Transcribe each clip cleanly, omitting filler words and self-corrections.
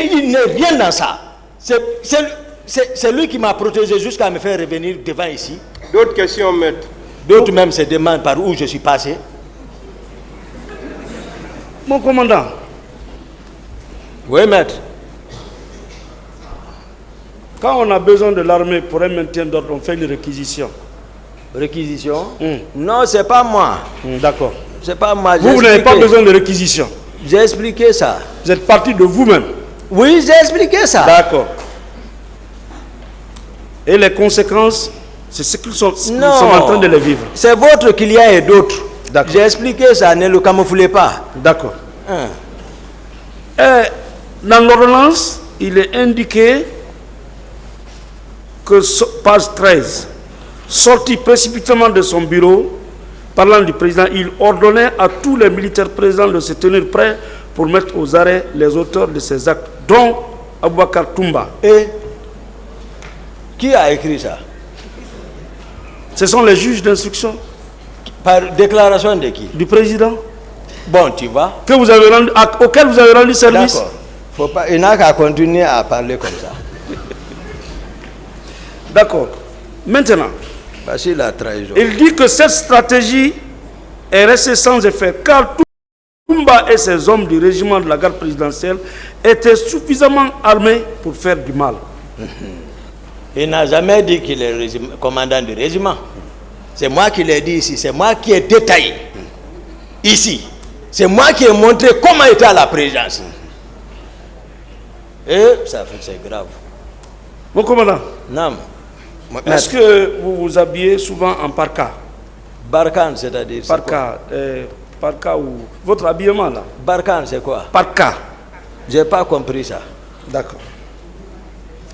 Et il n'est rien dans ça. C'est lui qui m'a protégé jusqu'à me faire revenir devant ici. D'autres questions, maître? D'autres même se demandent par où je suis passé. Mon commandant. Oui, maître. Quand on a besoin de l'armée pour un maintien d'ordre, on fait une réquisition. Réquisition? Non, c'est pas moi. D'accord. C'est pas moi. Vous n'avez pas besoin de réquisition. J'ai expliqué ça. Vous êtes parti de vous-même. Oui, j'ai expliqué ça. D'accord. Et les conséquences, c'est ce qu'ils sont en train de les vivre. C'est votre client et d'autres. J'ai expliqué ça, ne le camouflez pas. D'accord. Dans l'ordonnance, il est indiqué que, page 13, sorti précipitamment de son bureau, parlant du président, il ordonnait à tous les militaires présents de se tenir prêts pour mettre aux arrêts les auteurs de ces actes, dont Aboubakar Toumba. Et qui a écrit ça? Ce sont les juges d'instruction. Par déclaration de qui? Du président. Bon, tu vois. Que vous avez rendu, auquel vous avez rendu service. D'accord. Il n'a qu'à continuer à parler comme ça. D'accord. Maintenant, voici la trahison. Il dit que cette stratégie est restée sans effet, car Toumba et ses hommes du régiment de la garde présidentielle étaient suffisamment armés pour faire du mal. Il n'a jamais dit qu'il est commandant du régiment. C'est moi qui l'ai dit ici. C'est moi qui ai détaillé ici. C'est moi qui ai montré comment était la présidence. Et ça fait, c'est grave. Mon commandant. Non. Est-ce que vous vous habillez souvent en parka? Barkhane, c'est-à-dire? Parka. Parka ou votre habillement là? Barkhane, c'est quoi? Parka. J'ai pas compris ça. D'accord.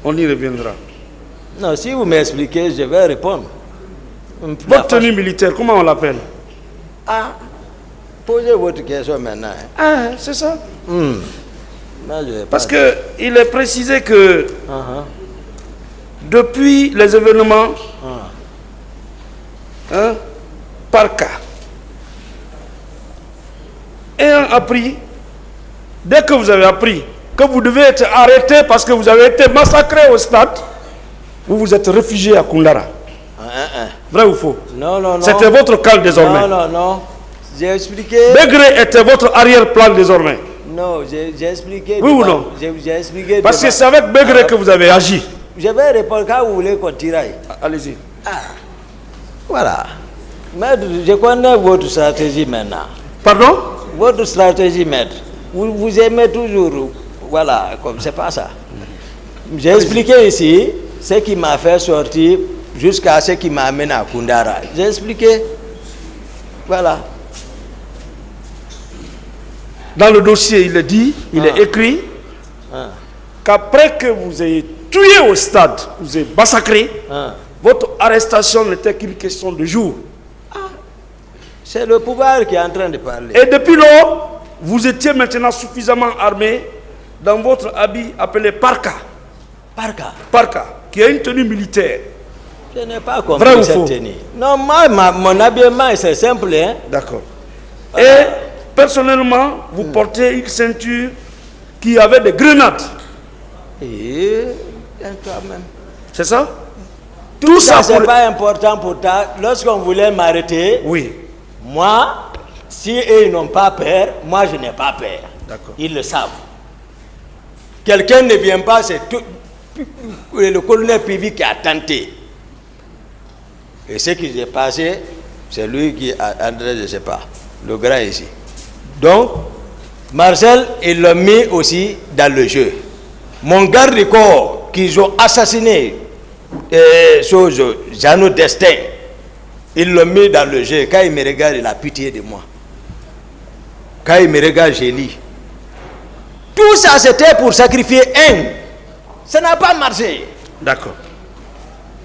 On y reviendra. Non, si vous m'expliquez, je vais répondre. Votre tenue militaire, comment on l'appelle? Ah, posez votre question maintenant. Ah, c'est ça. Non, parce que il est précisé que depuis les événements, Parka, ayant appris, dès que vous avez appris que vous devez être arrêté parce que vous avez été massacré au stade, vous vous êtes réfugié à Koundara. Vrai ou faux? Non, non, non. C'était votre calme désormais. Non, non, non. J'ai expliqué. Begré était votre arrière-plan désormais. Non, j'ai expliqué. Oui ou non? J'ai expliqué. Parce que c'est avec Begré que vous avez agi. Je vais répondre quand vous voulez qu'on tiraille. Allez-y. Voilà. Maître, je connais votre stratégie maintenant. Pardon? Votre stratégie, maître. Vous aimez toujours. Voilà, comme c'est pas ça. J'ai expliqué ici ce qui m'a fait sortir jusqu'à ce qui m'a amené à Koundara. J'ai expliqué. Voilà. Dans le dossier, il est dit, il est écrit qu'après que vous ayez tué au stade, vous avez massacré, votre arrestation n'était qu'une question de jour. C'est le pouvoir qui est en train de parler. Et depuis lors, vous étiez maintenant suffisamment armé dans votre habit appelé Parka. Parka? Parka, qui est une tenue militaire. Je n'ai pas compris cette tenue. Non, moi, mon habillement, c'est simple. Hein? D'accord. Et personnellement, vous portez une ceinture qui avait des grenades. Et toi-même. C'est ça? Tout ça, c'est pas important pour toi. Lorsqu'on voulait m'arrêter, oui. Moi, si eux ils n'ont pas peur, moi je n'ai pas peur. D'accord. Ils le savent. Quelqu'un ne vient pas, c'est le colonel Pivi qui a tenté. Et ce qui s'est passé, c'est lui qui a, je ne sais pas, le grand ici. Donc, Marcel, ils l'ont mis aussi dans le jeu. Mon garde du corps, qu'ils ont assassiné, Jeannot Destin, ils l'ont mis dans le jeu. Quand il me regarde, il a pitié de moi. Quand il me regarde, je lis. Tout ça, c'était pour sacrifier un. Ça n'a pas marché. D'accord.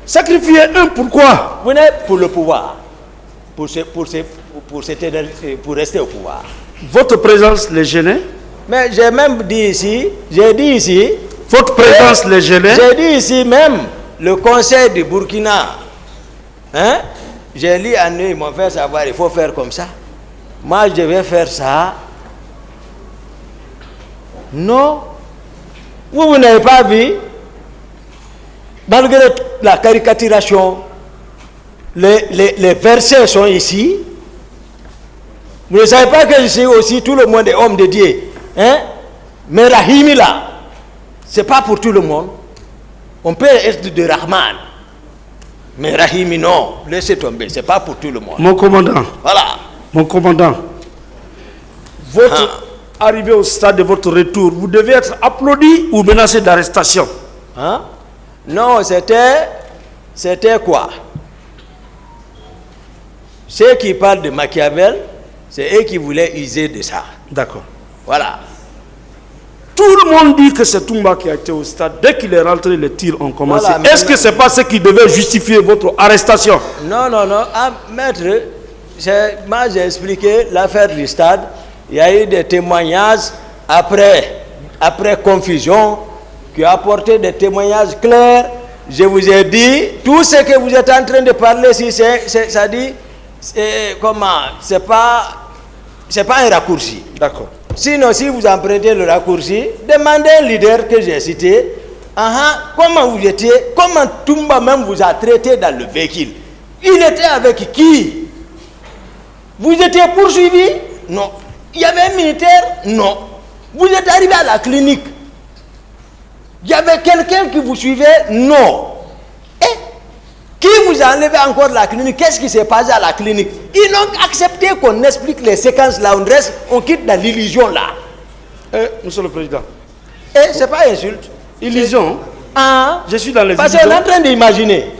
Sacrifier un, pourquoi? Vous n'êtes pour le pouvoir. Pour rester au pouvoir. Votre présence les gênait? Mais j'ai même dit ici, votre présence les gênait? J'ai dit ici même, le conseil du Burkina, hein? J'ai lu à eux, ils m'ont fait savoir, il faut faire comme ça. Moi, je vais faire ça. Non. Vous n'avez pas vu, malgré la caricaturation, les versets sont ici. Vous ne savez pas que ici aussi tout le monde est homme de Dieu. Hein? Mais Rahimi là, ce n'est pas pour tout le monde. On peut être de Rahman. Mais Rahimi non, laissez tomber, ce n'est pas pour tout le monde. Mon commandant. Voilà. Mon commandant. Votre arrivée au stade de votre retour, vous devez être applaudi ou menacé d'arrestation. Hein? Non, c'était quoi? Ceux qui parlent de Machiavel, c'est eux qui voulaient user de ça. D'accord. Voilà. Tout le monde dit que c'est Toumba qui a été au stade. Dès qu'il est rentré, les tirs ont commencé. Voilà, est-ce que ce n'est pas ce qui devait justifier votre arrestation? Non, non, non. Ah, maître, moi j'ai expliqué l'affaire du stade. Il y a eu des témoignages après confusion qui ont apporté des témoignages clairs. Je vous ai dit, tout ce que vous êtes en train de parler ici, ça dit, c'est pas un raccourci. D'accord. Sinon, si vous empruntez le raccourci, demandez un leader que j'ai cité. Comment vous étiez, comment Toumba même vous a traité dans le véhicule? Il était avec qui? Vous étiez poursuivi? Non. Il y avait un militaire? Non. Vous êtes arrivé à la clinique? Il y avait quelqu'un qui vous suivait? Non. Et qui vous a enlevé encore de la clinique? Qu'est-ce qui s'est passé à la clinique? Ils n'ont accepté qu'on explique les séquences là, on reste, on quitte dans l'illusion là. Monsieur le Président. Et c'est pas insulte. Illusion? Je suis dans les parce qu'on est en train d'imaginer.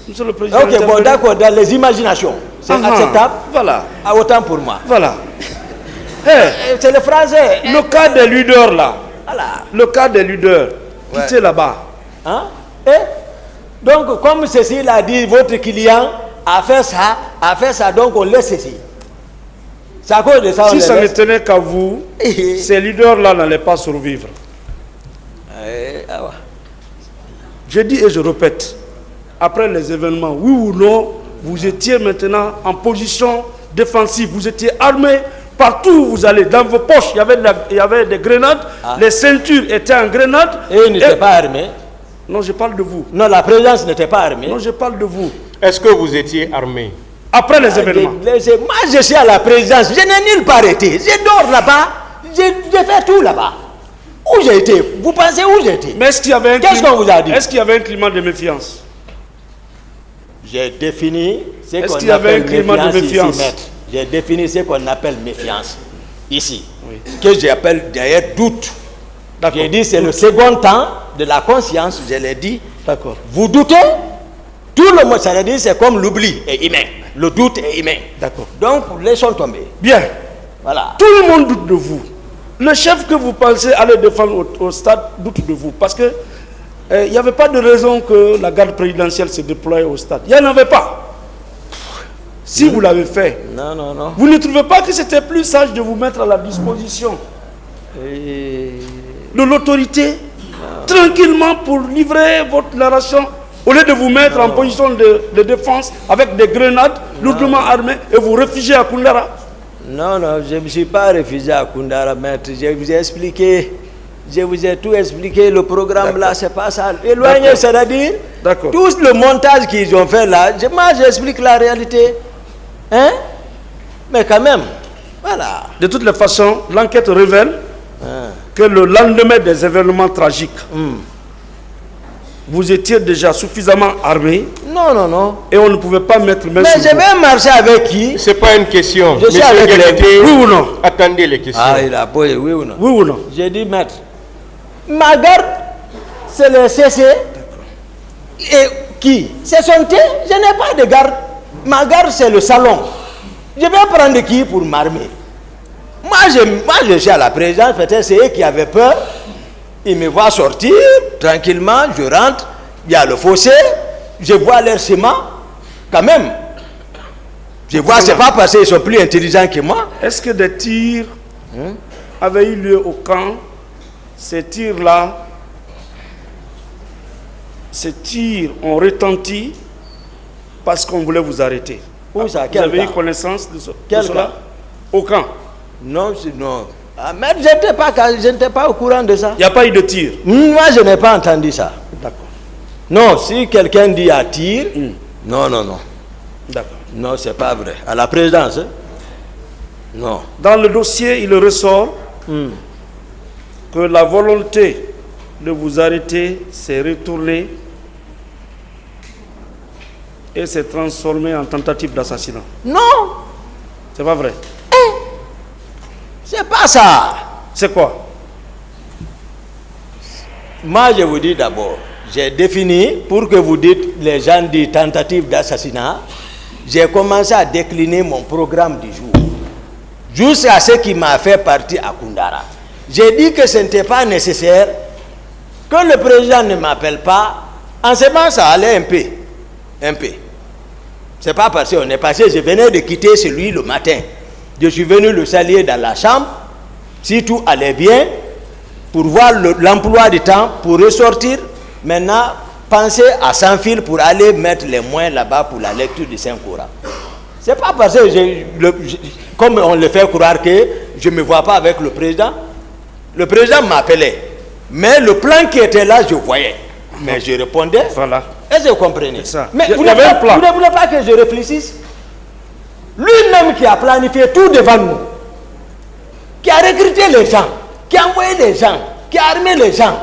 Monsieur le Président. Ok, bon, d'accord, dans les imaginations. C'est acceptable? Voilà. Autant pour moi. Voilà. C'est le français. Le cas des leaders là. Voilà. Le cas des leaders. Quittez là-bas. Hein? Donc, comme ceci l'a dit, votre client a fait ça, donc on laisse ceci. C'est à cause de ça. Si ça ne tenait qu'à vous, ces leaders-là n'allaient pas survivre. Je dis et je répète, après les événements, oui ou non, vous étiez maintenant en position défensive, vous étiez armé. Partout où vous allez, dans vos poches, il y avait des grenades, les ceintures étaient en grenades. Et ils n'étaient pas armés? Non, je parle de vous. Non, la présidence n'était pas armée. Non, je parle de vous. Est-ce que vous étiez armé? Après les événements. Moi, je suis à la présidence, je n'ai nulle part été. Je dors là-bas, j'ai fait tout là-bas. Où j'ai été? Vous pensez où j'ai été? Mais est-ce qu'il y avait un Qu'est-ce qu'on vous a dit? Est-ce qu'il y avait un climat de méfiance? J'ai défini ce est-ce qu'on qu'il y avait un appelle climat de méfiance ici, maître. J'ai défini ce qu'on appelle méfiance ici, que j'appelle d'ailleurs doute. J'ai dit c'est le second temps de la conscience, je l'ai dit. D'accord. Vous doutez? Tout le monde, ça veut dire c'est comme l'oubli est humain. Le doute est humain. D'accord. Donc laissons tomber. Bien. Voilà. Tout le monde doute de vous. Le chef que vous pensez aller défendre au stade doute de vous. Parce que il n'y avait pas de raison que la garde présidentielle se déploie au stade. Il n'y en avait pas. Si vous l'avez fait, non, non, non. Vous ne trouvez pas que c'était plus sage de vous mettre à la disposition de l'autorité, tranquillement pour livrer votre narration, au lieu de vous mettre en position de défense avec des grenades lourdement armées et vous réfugier à Koundara? Non, non, je ne me suis pas réfugié à Koundara, maître. Je vous ai expliqué. Je vous ai tout expliqué. Le programme là, c'est pas ça. Éloigné, c'est-à-dire tout le montage qu'ils ont fait là. Moi, j'explique la réalité. Hein? Mais quand même, voilà. De toutes les façons, l'enquête révèle que le lendemain des événements tragiques, vous étiez déjà suffisamment armé. Non, non, non. Et on ne pouvait pas mettre main mais sur je vais marcher avec qui? C'est pas une question. Je suis avec les... Oui ou non? Attendez les questions. Ah, il a posé oui ou non? Oui ou non? J'ai dit, maître, ma garde, c'est le CC. Et qui? C'est son thé. Je n'ai pas de garde. Ma garde, c'est le salon. Je vais prendre qui pour m'armer? Moi, je suis à la présidence. Peut-être c'est eux qui avaient peur. Ils me voient sortir tranquillement. Je rentre. Il y a le fossé. Je vois leur ciment. Quand même. Je vois, c'est pas parce qu'ils sont plus intelligents que moi. Est-ce que des tirs avaient eu lieu au camp? Ces tirs-là, ces tirs ont retenti parce qu'on voulait vous arrêter. Où ça? Vous avez eu connaissance de cela? Au camp? Non, non. Ah, mais je n'étais pas au courant de ça. Il n'y a pas eu de tir. Moi, je n'ai pas entendu ça. D'accord. Non, si quelqu'un dit à tir, non. D'accord. Non, c'est pas vrai. À la présidence, hein? Non. Dans le dossier, il ressort que la volonté de vous arrêter s'est retournée et s'est transformée en tentative d'assassinat. Non, C'est pas vrai. c'est pas ça. C'est quoi? Moi, je vous dis d'abord, j'ai défini, pour que vous dites, les gens disent tentative d'assassinat, j'ai commencé à décliner mon programme du jour. Jusqu'à ce qui m'a fait partir à Koundara. J'ai dit que ce n'était pas nécessaire que le président ne m'appelle pas. En ce moment, ça allait un peu. C'est pas parce qu'on est passé, je venais de quitter celui le matin. Je suis venu le saluer dans la chambre, si tout allait bien, pour voir l'emploi du temps, pour ressortir. Maintenant, penser à s'enfiler pour aller mettre les moyens là-bas pour la lecture du Saint-Coran. C'est pas parce que, comme on le fait croire que je ne me vois pas avec le président. Le président m'appelait. Mais le plan qui était là, je voyais. Mais je répondais. Voilà. Est-ce que vous comprenez? Ça. Mais vous Il y avait un plan. ne voulez pas que je réfléchisse? Lui-même qui a planifié tout devant nous, qui a recruté les gens, qui a envoyé les gens, qui a armé les gens,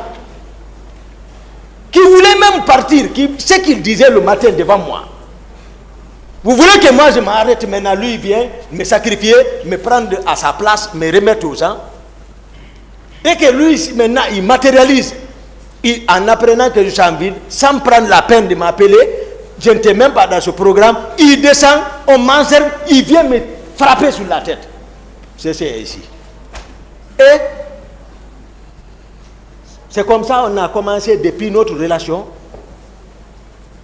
qui voulait même partir, ce qu'il disait le matin devant moi. Vous voulez que moi je m'arrête maintenant, lui il vient me sacrifier, me prendre à sa place, me remettre aux gens, et que lui maintenant il matérialise, en apprenant que je suis en ville, sans prendre la peine de m'appeler, je n'étais même pas dans ce programme, il descend, on m'encercle, il vient me frapper sur la tête. C'est ici. Et c'est comme ça qu'on a commencé depuis notre relation.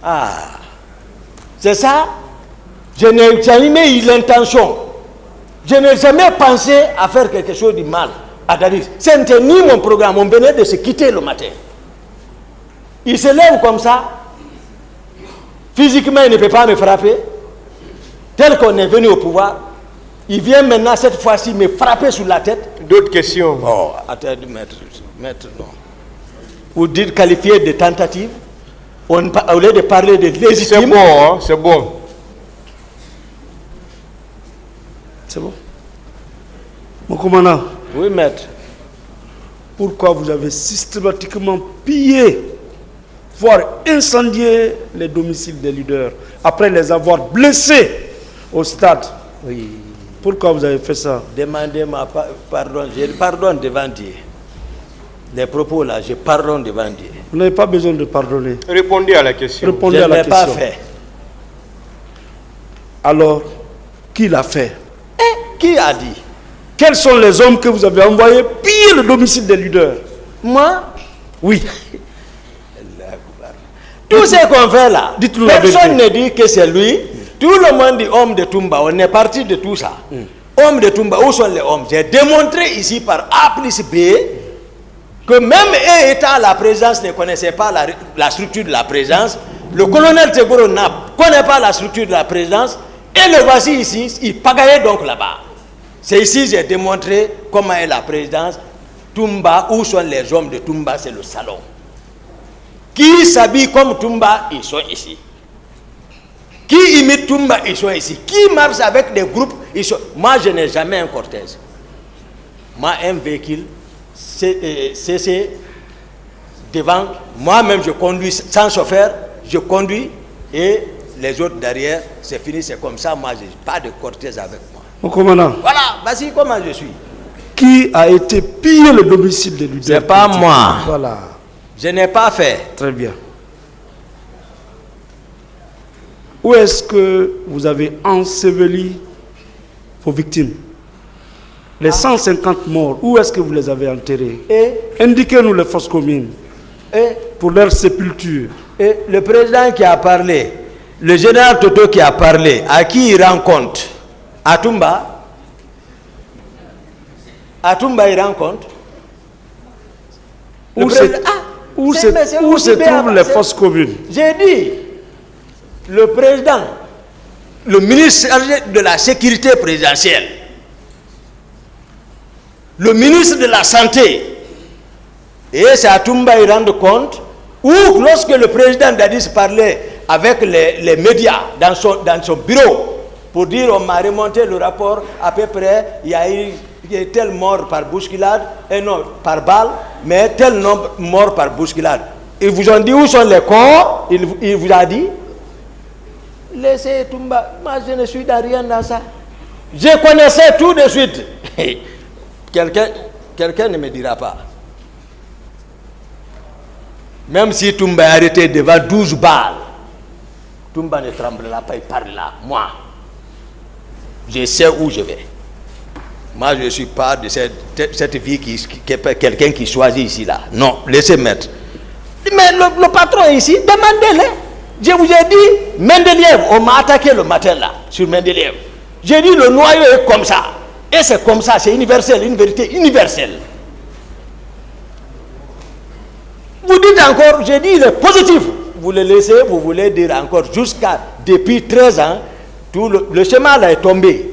Ah, c'est ça. Je n'ai jamais eu l'intention, je n'ai jamais pensé à faire quelque chose de mal à Dadis. Ce n'était ni mon programme, on venait de se quitter le matin. Il se lève comme ça, physiquement il ne peut pas me frapper, tel qu'on est venu au pouvoir. Il vient maintenant cette fois-ci me frapper sur la tête. D'autres questions? Oh, attendez, maître, non. Vous dites qualifier de tentative, au lieu de parler de légitime. C'est bon, hein? C'est bon. C'est bon. Mon commandant. Oui, maître. Pourquoi vous avez systématiquement pillé, voire incendié les domiciles des leaders, après les avoir blessés au stade? Oui. Pourquoi vous avez fait ça? Demandez-moi pardon. Je pardonne devant Dieu. Les propos là, je pardonne devant Dieu. Vous n'avez pas besoin de pardonner. Répondez à la question. Répondez Je à ne la l'ai pas question. fait. Alors, qui l'a fait? Qui a dit? Quels sont les hommes que vous avez envoyés piller le domicile des leaders? Moi? Oui. Tout ce qu'on fait là, Dites-nous la personne vérité. ne dit que c'est lui. Tout le monde dit homme de Toumba. On est parti de tout ça. Homme de Toumba, où sont les hommes? J'ai démontré ici par A plus B que même eux étant à la présidence ne connaissaient pas la structure de la présidence. Le colonel Tegoro ne connaît pas la structure de la présidence. Et le voici ici, il pagaillait donc là-bas. C'est ici que j'ai démontré comment est la présidence. Toumba, où sont les hommes de Toumba? C'est le salon. Qui s'habille comme Toumba, ils sont ici. Qui imite Toumba, ils sont ici. Qui marche avec des groupes, ils sont... Moi, je n'ai jamais un cortège. Moi, un véhicule, c'est devant. Moi-même, je conduis sans chauffeur. Je conduis et les autres derrière, c'est fini, c'est comme ça. Moi, je n'ai pas de cortège avec moi. Mon commandant. Voilà, voici comment je suis. Qui a été pillé le domicile des leaders? C'est pas moi. Voilà. Je n'ai pas fait. Très bien. Où est-ce que vous avez enseveli vos victimes? Les 150 morts, où est-ce que vous les avez enterrés? Et Indiquez-nous les fosses communes pour leur sépulture. Et le président qui a parlé, le général Toto qui a parlé, à qui il rend compte? À Toumba? À Toumba, il rend compte? Où se trouvent les fosses communes? J'ai dit, le président, le ministre chargé de la sécurité présidentielle, le ministre de la Santé, et c'est à Toumba y rendre compte, ou lorsque le président Dadis parlait avec les médias dans son bureau, pour dire on m'a remonté le rapport, à peu près, il y a eu tel mort par bousculade, et non par balle, mais tel nombre mort par bousculade. Ils vous ont dit où sont les corps, il vous a dit, laissez Toumba, moi je ne suis dans rien dans ça. Je connaissais tout de suite. Quelqu'un ne me dira pas. Même si Toumba est arrêté devant 12 balles, Toumba ne tremblera pas, il parlera. Moi, je sais où je vais. Moi, je ne suis pas de cette vie qui est quelqu'un qui choisit ici, là. Non, laissez mettre. Mais le patron est ici, demandez-le. Je vous ai dit, Mendeleev, on m'a attaqué le matin, là, sur Mendeleev. J'ai dit, le noyau est comme ça. Et c'est comme ça, c'est universel, une vérité universelle. Vous dites encore, j'ai dit, il est positif. Vous le laissez, vous voulez dire encore, jusqu'à depuis 13 ans, tout le schéma là est tombé.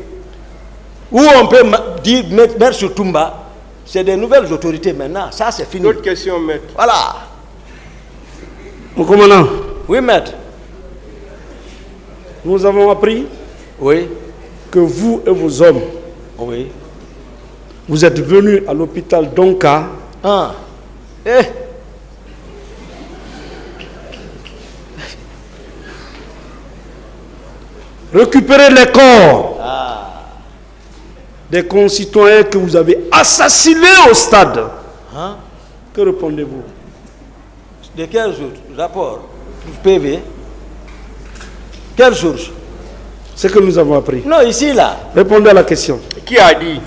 Où on peut dire, mettre sur Toumba, c'est des nouvelles autorités maintenant. Ça, c'est fini. D'autres questions, maître. Voilà. Mon commandant. Oui, maître. Nous avons appris oui. que vous et vos hommes, oui. vous êtes venus à l'hôpital Donka. Ah. Récupérer les corps des concitoyens que vous avez assassinés au stade. Hein? Que répondez-vous? De quel jour? Rapport? PV? Quelle source? C'est que nous avons appris. Non, ici, là. Répondez à la question. Qui a dit?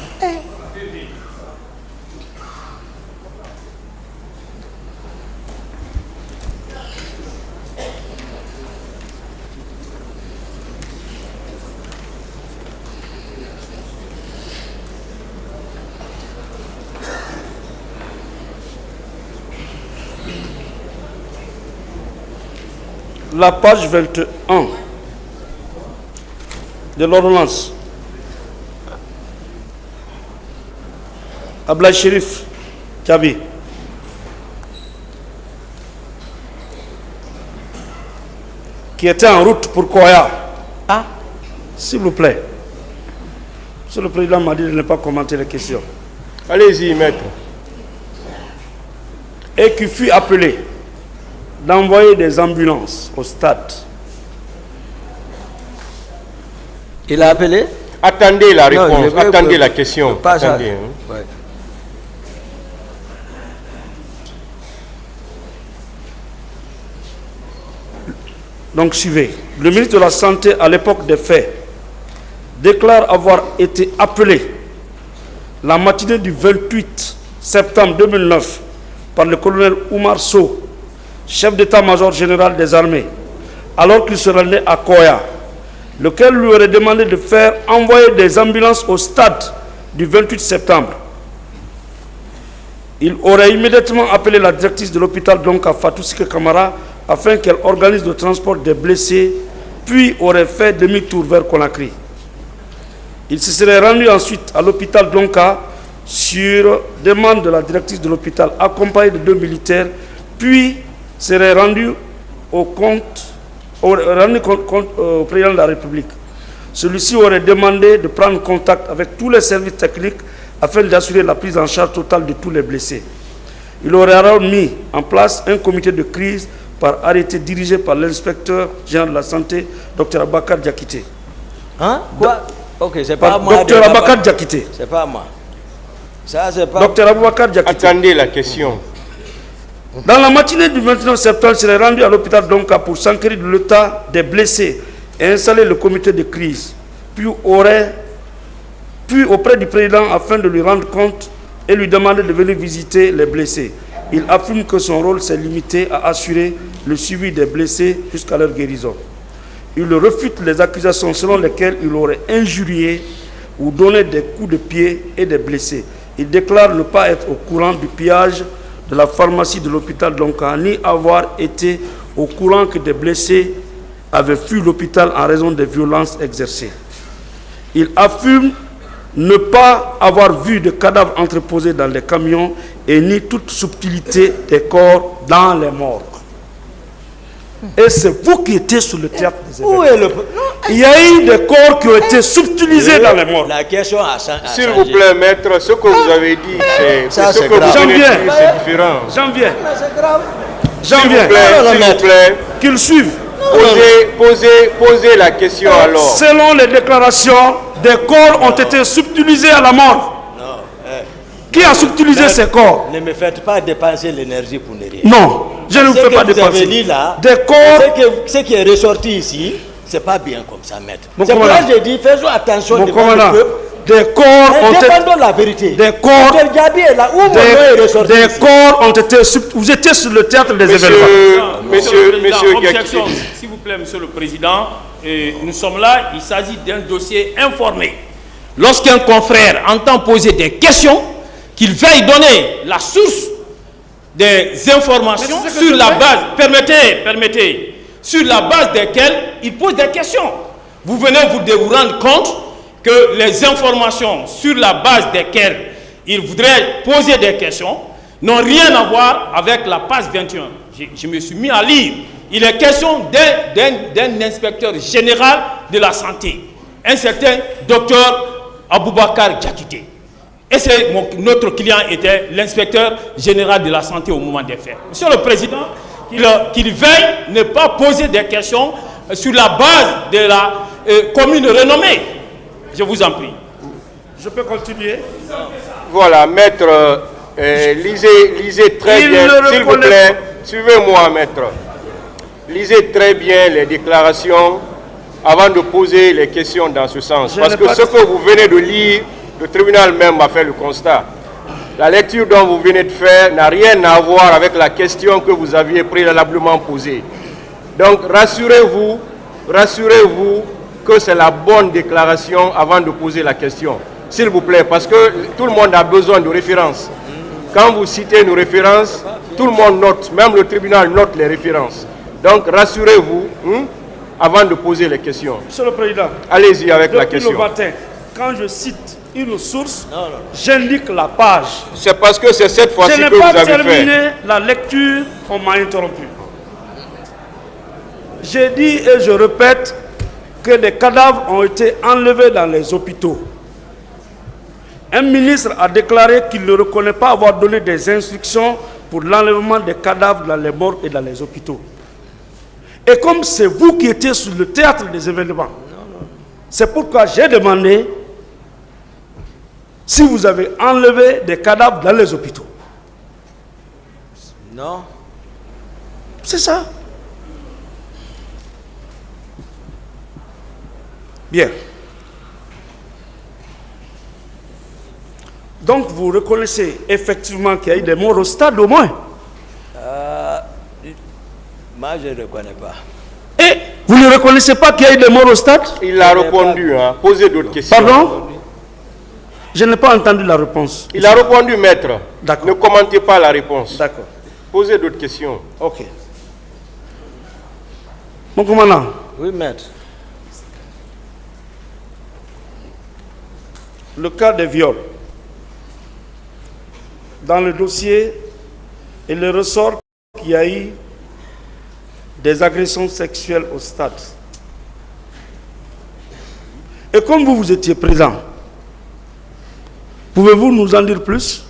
La page 21 de l'ordonnance. Ablaye Chérif Kabi. Qui était en route pour Koya. Ah, s'il vous plaît. Monsieur le Président m'a dit de ne pas commenter les questions. Allez-y, maître. Et qui fut appelé d'envoyer des ambulances au stade. il a appelé? Attendez la Non, réponse, je veux attendez que- la question. le passage. Attendez, hein. Ouais. Donc suivez. Le ministre de la Santé, à l'époque des faits, déclare avoir été appelé la matinée du 28 septembre 2009 par le colonel Oumar Sow, chef d'état-major général des armées, alors qu'il se rendait à Koya, lequel lui aurait demandé de faire envoyer des ambulances au stade du 28 septembre. Il aurait immédiatement appelé la directrice de l'hôpital Donka, Fatou Sike Kamara, afin qu'elle organise le transport des blessés, puis aurait fait demi-tour vers Conakry. Il se serait rendu ensuite à l'hôpital Donka sur demande de la directrice de l'hôpital, accompagné de 2 militaires, puis serait rendu au président de la République. Celui-ci aurait demandé de prendre contact avec tous les services techniques afin d'assurer la prise en charge totale de tous les blessés. Il aurait alors mis en place un comité de crise par arrêté dirigé par l'inspecteur général de la santé, Dr Abakar Diakité. Hein? Quoi? Ok, c'est pas Par moi. Dr Abakar Diakité. C'est pas moi. Ça, c'est pas... Dr Abakar Diakité. Attendez la question. Dans la matinée du 29 septembre, il serait rendu à l'hôpital Donka pour s'enquérir de l'état des blessés et installer le comité de crise. Puis auprès du président afin de lui rendre compte et lui demander de venir visiter les blessés. Il affirme que son rôle s'est limité à assurer le suivi des blessés jusqu'à leur guérison. Il refute les accusations selon lesquelles il aurait injurié ou donné des coups de pied et des blessés. Il déclare ne pas être au courant du pillage de la pharmacie de l'hôpital Donka, ni avoir été au courant que des blessés avaient fui l'hôpital en raison des violences exercées. Il affirme ne pas avoir vu de cadavres entreposés dans les camions et ni toute subtilité des corps dans les morgues. Et c'est vous qui étiez sur le théâtre des événements. Où est le... Il y a eu des corps qui ont été subtilisés dans les morgues. La question a changé. S'il vous plaît, maître, ce que vous avez dit, c'est ce que vous J'en venez de viens. dire, c'est différent. J'en viens. C'est grave. J'en S'il viens. vous plaît, Qu'ils suivent. posez la question alors. Selon les déclarations, des corps ont été subtilisés à la mort. Qui a subtilisé ces corps? Ne me faites pas dépenser l'énergie pour ne rien. Non, je ne vous fais pas Vous avez dépenser. dit là, Des corps. ce qui est ressorti ici, c'est pas bien comme ça, maître. Mon C'est pour ça commandant. que j'ai dit, faisons attention Mon devant commandant, le peuple. des corps ont été. Défendons la vérité. Des corps. Dr Diaby est là, où mon nom est ressorti Des ici. corps ont été. Vous étiez sur le théâtre des événements. Monsieur Objection, Gakité. s'il vous plaît, Monsieur le Président, nous sommes là, il s'agit d'un dossier informé. Lorsqu'un confrère entend poser des questions, qu'il veuille donner la source des informations sur la base, permettez, sur la base desquelles il pose des questions. Vous venez de vous rendre compte que les informations sur la base desquelles il voudrait poser des questions n'ont rien à voir avec la page 21. Je me suis mis à lire. Il est question d'un inspecteur général de la santé, un certain docteur Aboubakar Diakité. Et notre client était l'inspecteur général de la santé au moment des faits. Monsieur le Président, qu'il veuille ne pas poser des questions sur la base de la commune renommée. Je vous en prie. Je peux continuer? Voilà, maître, lisez très Il bien, ne s'il vous reconnaît plaît. Suivez-moi, maître. Lisez très bien les déclarations avant de poser les questions dans ce sens. Je Parce n'ai que pas ce dit- que vous venez de lire, le tribunal même a fait le constat. La lecture dont vous venez de faire n'a rien à voir avec la question que vous aviez préalablement posée. Donc rassurez-vous que c'est la bonne déclaration avant de poser la question. S'il vous plaît, parce que tout le monde a besoin de références. Quand vous citez nos références, tout le monde note, même le tribunal note les références. Donc rassurez-vous avant de poser les questions. Monsieur le Président, Allez-y avec la depuis question. le matin, quand je cite une source, j'indique la page. C'est parce que c'est cette Je fois-ci n'ai que vous pas avez terminé fait. la lecture, on m'a interrompu. J'ai dit et je répète que des cadavres ont été enlevés dans les hôpitaux. Un ministre a déclaré qu'il ne reconnaît pas avoir donné des instructions pour l'enlèvement des cadavres dans les morgues et dans les hôpitaux. Et comme c'est vous qui étiez sur le théâtre des événements, c'est pourquoi j'ai demandé si vous avez enlevé des cadavres dans les hôpitaux. Non. C'est ça. Bien. Donc vous reconnaissez effectivement qu'il y a eu des morts au stade au moins. Moi, je ne reconnais pas. Et vous ne reconnaissez pas qu'il y a eu des morts au stade? Il a répondu, posez d'autres questions. Pardon? Je n'ai pas entendu la réponse. Il a répondu, maître. D'accord. Ne commentez pas la réponse. D'accord. Posez d'autres questions. Ok. Mon commandant, Oui, maître. le cas des viols. Dans le dossier, il ressort qu'il y a eu des agressions sexuelles au stade. Et comme vous étiez présent, pouvez-vous nous en dire plus?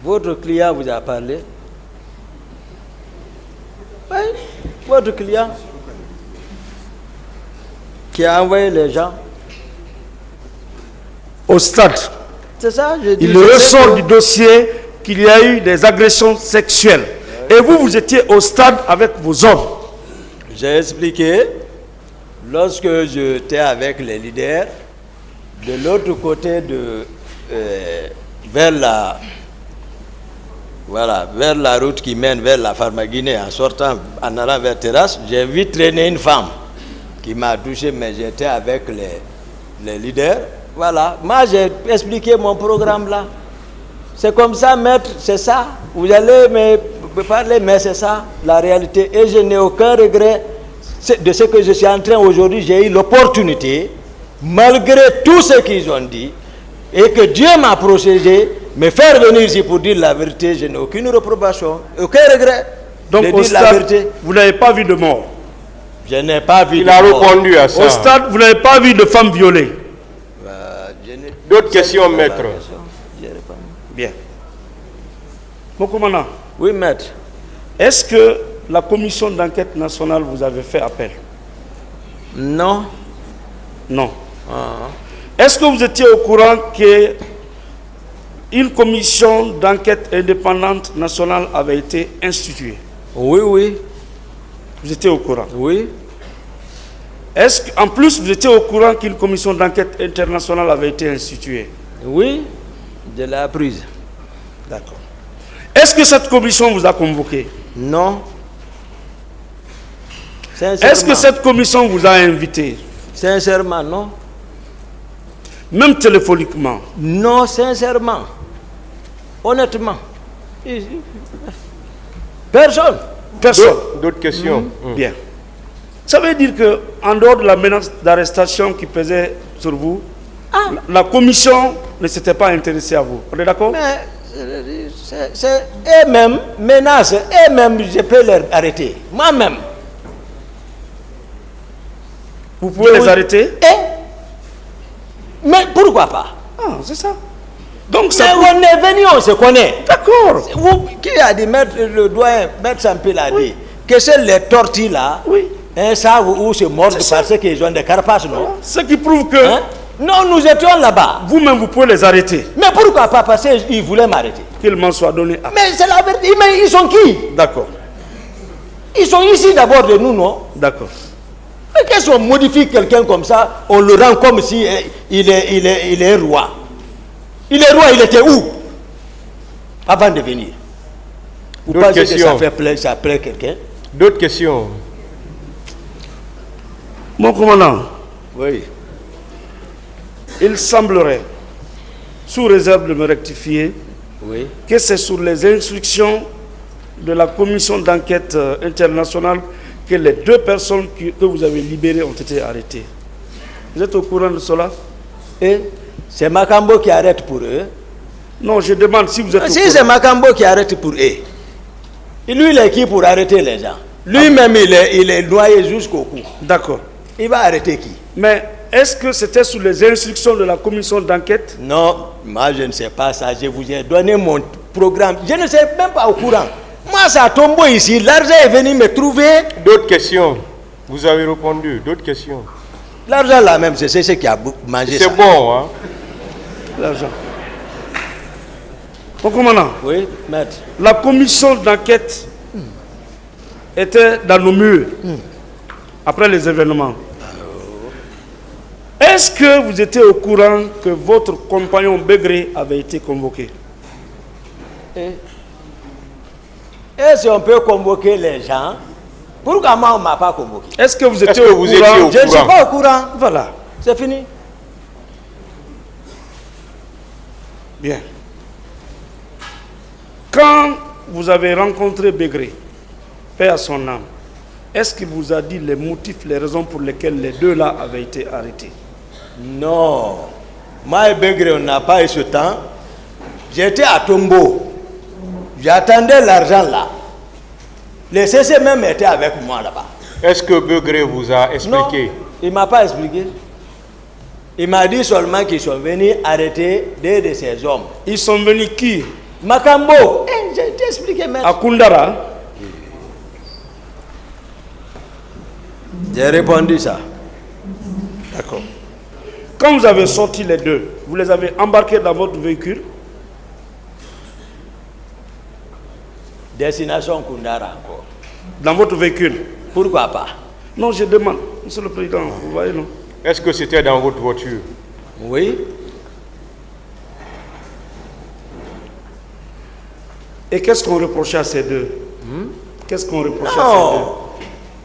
Votre client vous a parlé? Oui, votre client qui a envoyé les gens. Au stade, C'est ça, je dis. il ressort du dossier qu'il y a eu des agressions sexuelles. Et vous, vous étiez au stade avec vos hommes. J'ai expliqué, lorsque j'étais avec les leaders, de l'autre côté vers la route qui mène vers la Pharmaguinée, en sortant, en allant vers Terrasse, j'ai vu traîner une femme qui m'a touché, mais j'étais avec les leaders. Voilà, moi j'ai expliqué mon programme là. C'est comme ça, maître, c'est ça. Vous allez me parler, mais c'est ça, la réalité. Et je n'ai aucun regret de ce que je suis en train aujourd'hui. J'ai eu l'opportunité malgré tout ce qu'ils ont dit, et que Dieu m'a protégé, me faire venir ici pour dire la vérité, je n'ai aucune réprobation, aucun regret. Donc de au dire la stade, vérité. vous n'avez pas vu de mort. Je n'ai pas vu Il de a mort. répondu à ça. Au stade, vous n'avez pas vu de femmes violées. D'autres questions, maître? Bien. Mon commandant, Oui, maître. est-ce que la commission d'enquête nationale vous avait fait appel? Non. Non. Est-ce que vous étiez au courant qu'une commission d'enquête indépendante nationale avait été instituée? Oui, oui. Vous étiez au courant? Oui. Est-ce qu'en plus, vous étiez au courant qu'une commission d'enquête internationale avait été instituée? Oui, je l'ai apprise. D'accord. Est-ce que cette commission vous a convoqué? Non. Est-ce que cette commission vous a invité? Sincèrement, non. Même téléphoniquement? Non, sincèrement. Honnêtement. Personne. Personne. D'autres questions? Bien. Ça veut dire qu'en dehors de la menace d'arrestation qui pesait sur vous, la commission ne s'était pas intéressée à vous. On est d'accord? Mais c'est eux-mêmes, menaces, eux-mêmes, je peux les arrêter. Moi-même. Vous pouvez les arrêter? Mais pourquoi pas? Ah, c'est ça. Donc Mais ça. on est venu, on se connaît. D'accord. Vous, qui a dit, le doyen, Maître Sampil a dit, que c'est les tortilles là, Oui. ça où se mordent parce qu'ils ont des carapaces, non? Ce qui prouve que Hein? Non, nous étions là-bas. vous-même, vous pouvez les arrêter. Mais pourquoi pas? Parce qu'ils voulaient m'arrêter. Qu'il m'en soit donné à. Mais c'est la vérité. Mais ils sont qui? D'accord. Ils sont ici d'abord de nous, non? D'accord. Mais qu'est-ce qu'on modifie quelqu'un comme ça? On le rend comme si il est roi. Il est roi, il était où? Avant de venir. Vous D'autres pensez que questions? ça plaît quelqu'un? D'autres questions? Mon commandant, Oui. il semblerait, sous réserve de me rectifier, Oui. que c'est sur les instructions de la commission d'enquête internationale que les deux personnes que vous avez libérées ont été arrêtées. Vous êtes au courant de cela? Et c'est Makambo qui arrête pour eux. Non, je demande si vous êtes au Si courant. c'est Makambo qui arrête pour eux, et lui, il est qui pour arrêter les gens? Lui-même, il est noyé jusqu'au cou. D'accord. Il va arrêter qui? Mais est-ce que c'était sous les instructions de la commission d'enquête? Non, moi je ne sais pas ça. Je vous ai donné mon programme. Je ne suis même pas au courant. Moi, ça tombe ici. L'argent est venu me trouver. D'autres questions? Vous avez répondu. D'autres questions? L'argent là même, c'est ce qui a mangé ça. C'est bon, hein? L'argent. Mon commandant, Oui, maître. la commission d'enquête était dans nos murs après les événements. Est-ce que vous étiez au courant que votre compagnon Begré avait été convoqué? Et si on peut convoquer les gens, pourquoi moi on ne m'a pas convoqué? Est-ce que vous Est-ce étiez que au vous courant? étiez au Je ne suis courant? pas au courant. Voilà. C'est fini. Bien. Quand vous avez rencontré Begré, paix à son âme, est-ce qu'il vous a dit les motifs, les raisons pour lesquelles les deux là avaient été arrêtés? Non. Moi et Begré, on n'a pas eu ce temps. J'étais à Tombo. J'attendais l'argent là. Les CC même étaient avec moi là-bas. Est-ce que Begré vous a expliqué? Non, il ne m'a pas expliqué. Il m'a dit seulement qu'ils sont venus arrêter deux de ces hommes. Ils sont venus qui? Makambo. J'ai expliqué maintenant. À Koundara. J'ai répondu ça. D'accord. Quand vous avez sorti les deux, vous les avez embarqués dans votre véhicule? Destination Koundara encore. Dans votre véhicule? Pourquoi pas? Non, je demande. Monsieur le Président, vous voyez, non? Est-ce que c'était dans votre voiture? Oui. Et qu'est-ce qu'on reprochait à ces deux? Qu'est-ce qu'on reprochait à Non.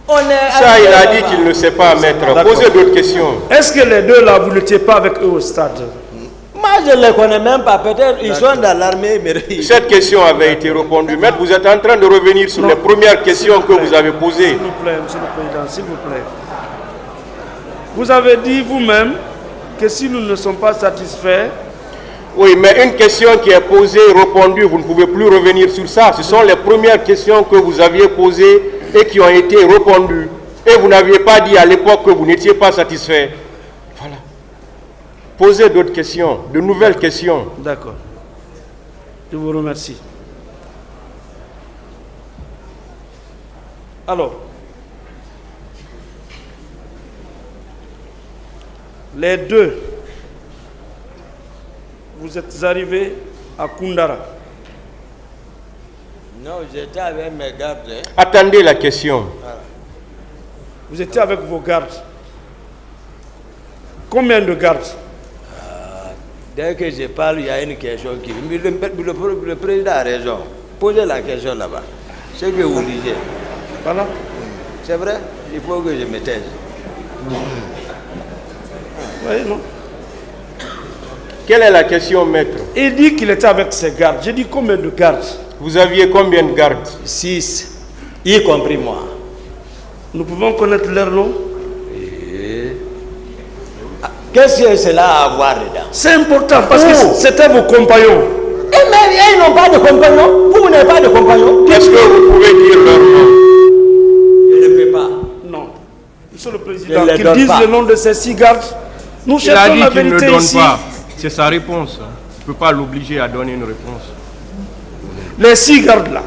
On est Ça, il a arrivé dit là-bas. qu'il ne sait pas, maître. D'accord. Posez d'autres questions. ces deux? Est-ce que les deux là, vous n'étiez pas avec eux au stade? Moi, je ne les connais même pas. Peut-être ils sont dans l'armée. Mais... Cette question avait été répondue. Maître, vous êtes en train de revenir sur les premières questions que vous avez posées. S'il vous plaît, Monsieur le Président, s'il vous plaît. Vous avez dit vous-même que si nous ne sommes pas satisfaits, Oui, mais une question qui est posée, répondue, vous ne pouvez plus revenir sur ça. Ce sont les premières questions que vous aviez posées et qui ont été répondues. Et vous n'aviez pas dit à l'époque que vous n'étiez pas satisfait. Voilà. Posez d'autres questions, de nouvelles questions. d'accord. Je vous remercie. Alors, les deux, vous êtes arrivés à Koundara. Non, j'étais avec mes gardes. Attendez la question. Vous étiez avec vos gardes. Combien de gardes? Dès que je parle, il y a une question qui... Le président a raison. Posez la question là-bas. Ce que vous disiez. Voilà. C'est vrai, il faut que je me taise. Oui, non. Quelle est la question, maître? Il dit qu'il était avec ses gardes. J'ai dit combien de gardes? Vous aviez combien de gardes? 6, y compris moi. Nous pouvons connaître leur nom? Qu'est-ce que cela a à voir dedans? C'est important parce que c'était vos compagnons. Eh, mais ils n'ont pas de compagnons. Vous n'avez pas de compagnons. Est-ce que vous pouvez dire leur nom? Je ne peux pas. Non. Monsieur le Président, Je qu'ils donne disent pas. le nom de ces 6 gardes. Nous Il a cherchons dit la qu'il ne vérité donne ici. pas. C'est sa réponse. On ne peut pas l'obliger à donner une réponse. Les 6 gardes là.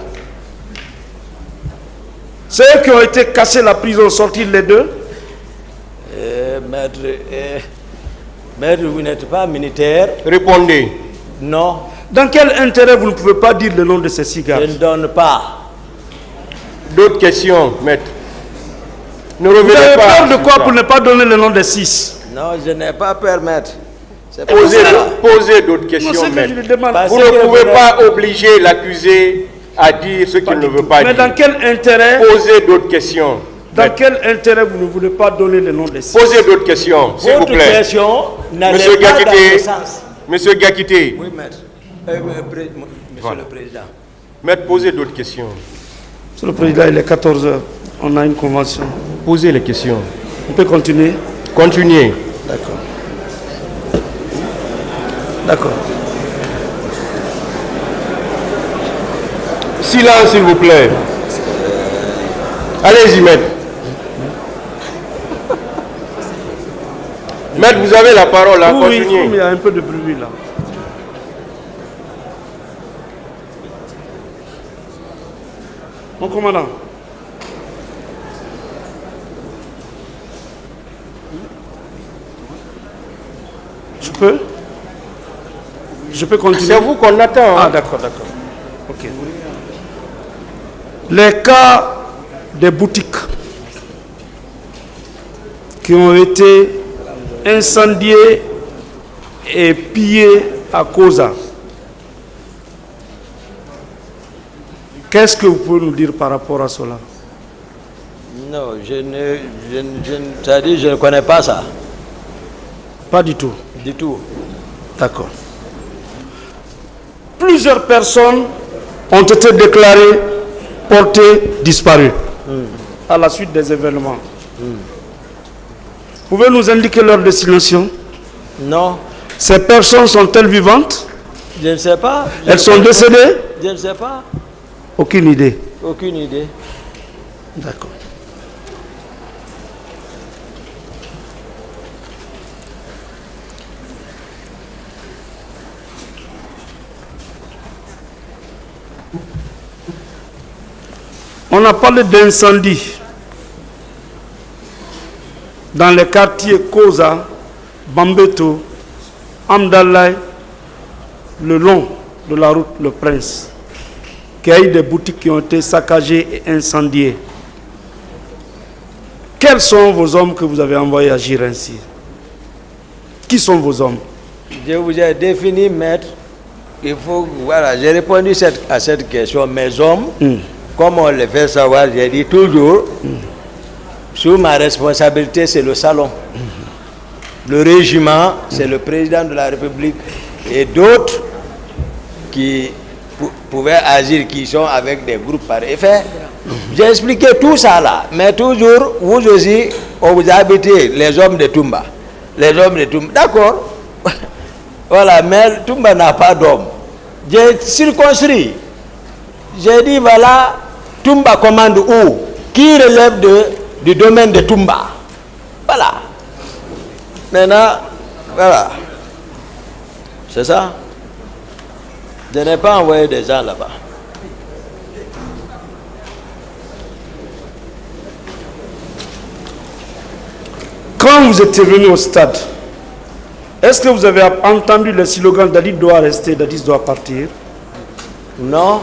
Ceux qui ont été cassés la prison, sortir les 2. Maître, vous n'êtes pas militaire. Répondez. Non, Dans quel intérêt vous ne pouvez pas dire le nom de ces 6 je gardes? ne donne pas. D'autres questions, maître? Ne Vous revenez avez pas. peur de sur quoi ça. pour ne pas donner le nom des 6? Non, je n'ai pas peur, maître. C'est pour Posez, ça. posez d'autres Non, questions, c'est que je maître. le demande. Parce Vous que ne pouvez vous pas obliger l'accusé à dire ce qu'il ne veut pas Mais dans dire. quel intérêt, Posez d'autres questions. dans maître. quel intérêt vous ne voulez pas donner le nom des 6? Posez d'autres questions, s'il vous Votre plaît. question n'allait Monsieur pas dans ce Gakité, sens. Monsieur Gakité, Oui, maître. Monsieur Voilà. le Président. maître, posez d'autres questions. Monsieur le Président, il est 14 h. On a une convention. Posez les questions. On peut continuer? Continuez. D'accord. D'accord. Silence, s'il vous plaît. Allez-y, maître. Maître, vous avez la parole, là. Oui, Continuez. comme il y a un peu de bruit là. Mon commandant. Je peux continuer? C'est vous qu'on attend. Ah, hein. d'accord, d'accord. Ok. Les cas des boutiques qui ont été incendiées et pillées à Koza. Qu'est-ce que vous pouvez nous dire par rapport à cela? Non, c'est-à-dire, je ne connais pas ça. Pas du tout. Du tout. D'accord. Plusieurs personnes ont été déclarées portées disparues à la suite des événements. Pouvez-vous nous indiquer leur destination? Non, Ces personnes sont-elles vivantes? je ne sais pas. Elles sont décédées? Je ne sais pas. Aucune idée. Aucune idée. D'accord. On a parlé d'incendie dans les quartiers Koza, Bambeto, Amdalay, le long de la route Le Prince, qu'il y a eu des boutiques qui ont été saccagées et incendiées. Quels sont vos hommes que vous avez envoyés agir ainsi? Qui sont vos hommes? Je vous ai défini, maître. Il faut, voilà, j'ai répondu à cette question. Mes hommes, comme on le fait savoir, j'ai dit toujours, sous ma responsabilité, c'est le salon. Le régiment, c'est le président de la République et d'autres qui pouvaient agir, qui sont avec des groupes par effet. J'ai expliqué tout ça là, mais toujours, vous aussi, on vous a habité, les hommes de Toumba. les hommes de Toumba. D'accord. Voilà, mais Toumba n'a pas d'homme. J'ai circonscrit. J'ai dit, voilà, Toumba commande où? Qui relève du domaine de Toumba? Voilà. Maintenant, voilà. C'est ça. Je n'ai pas envoyé des gens là-bas. Quand vous étiez venu au stade, est-ce que vous avez entendu le slogan Dadis doit rester, Dadis doit partir? Non.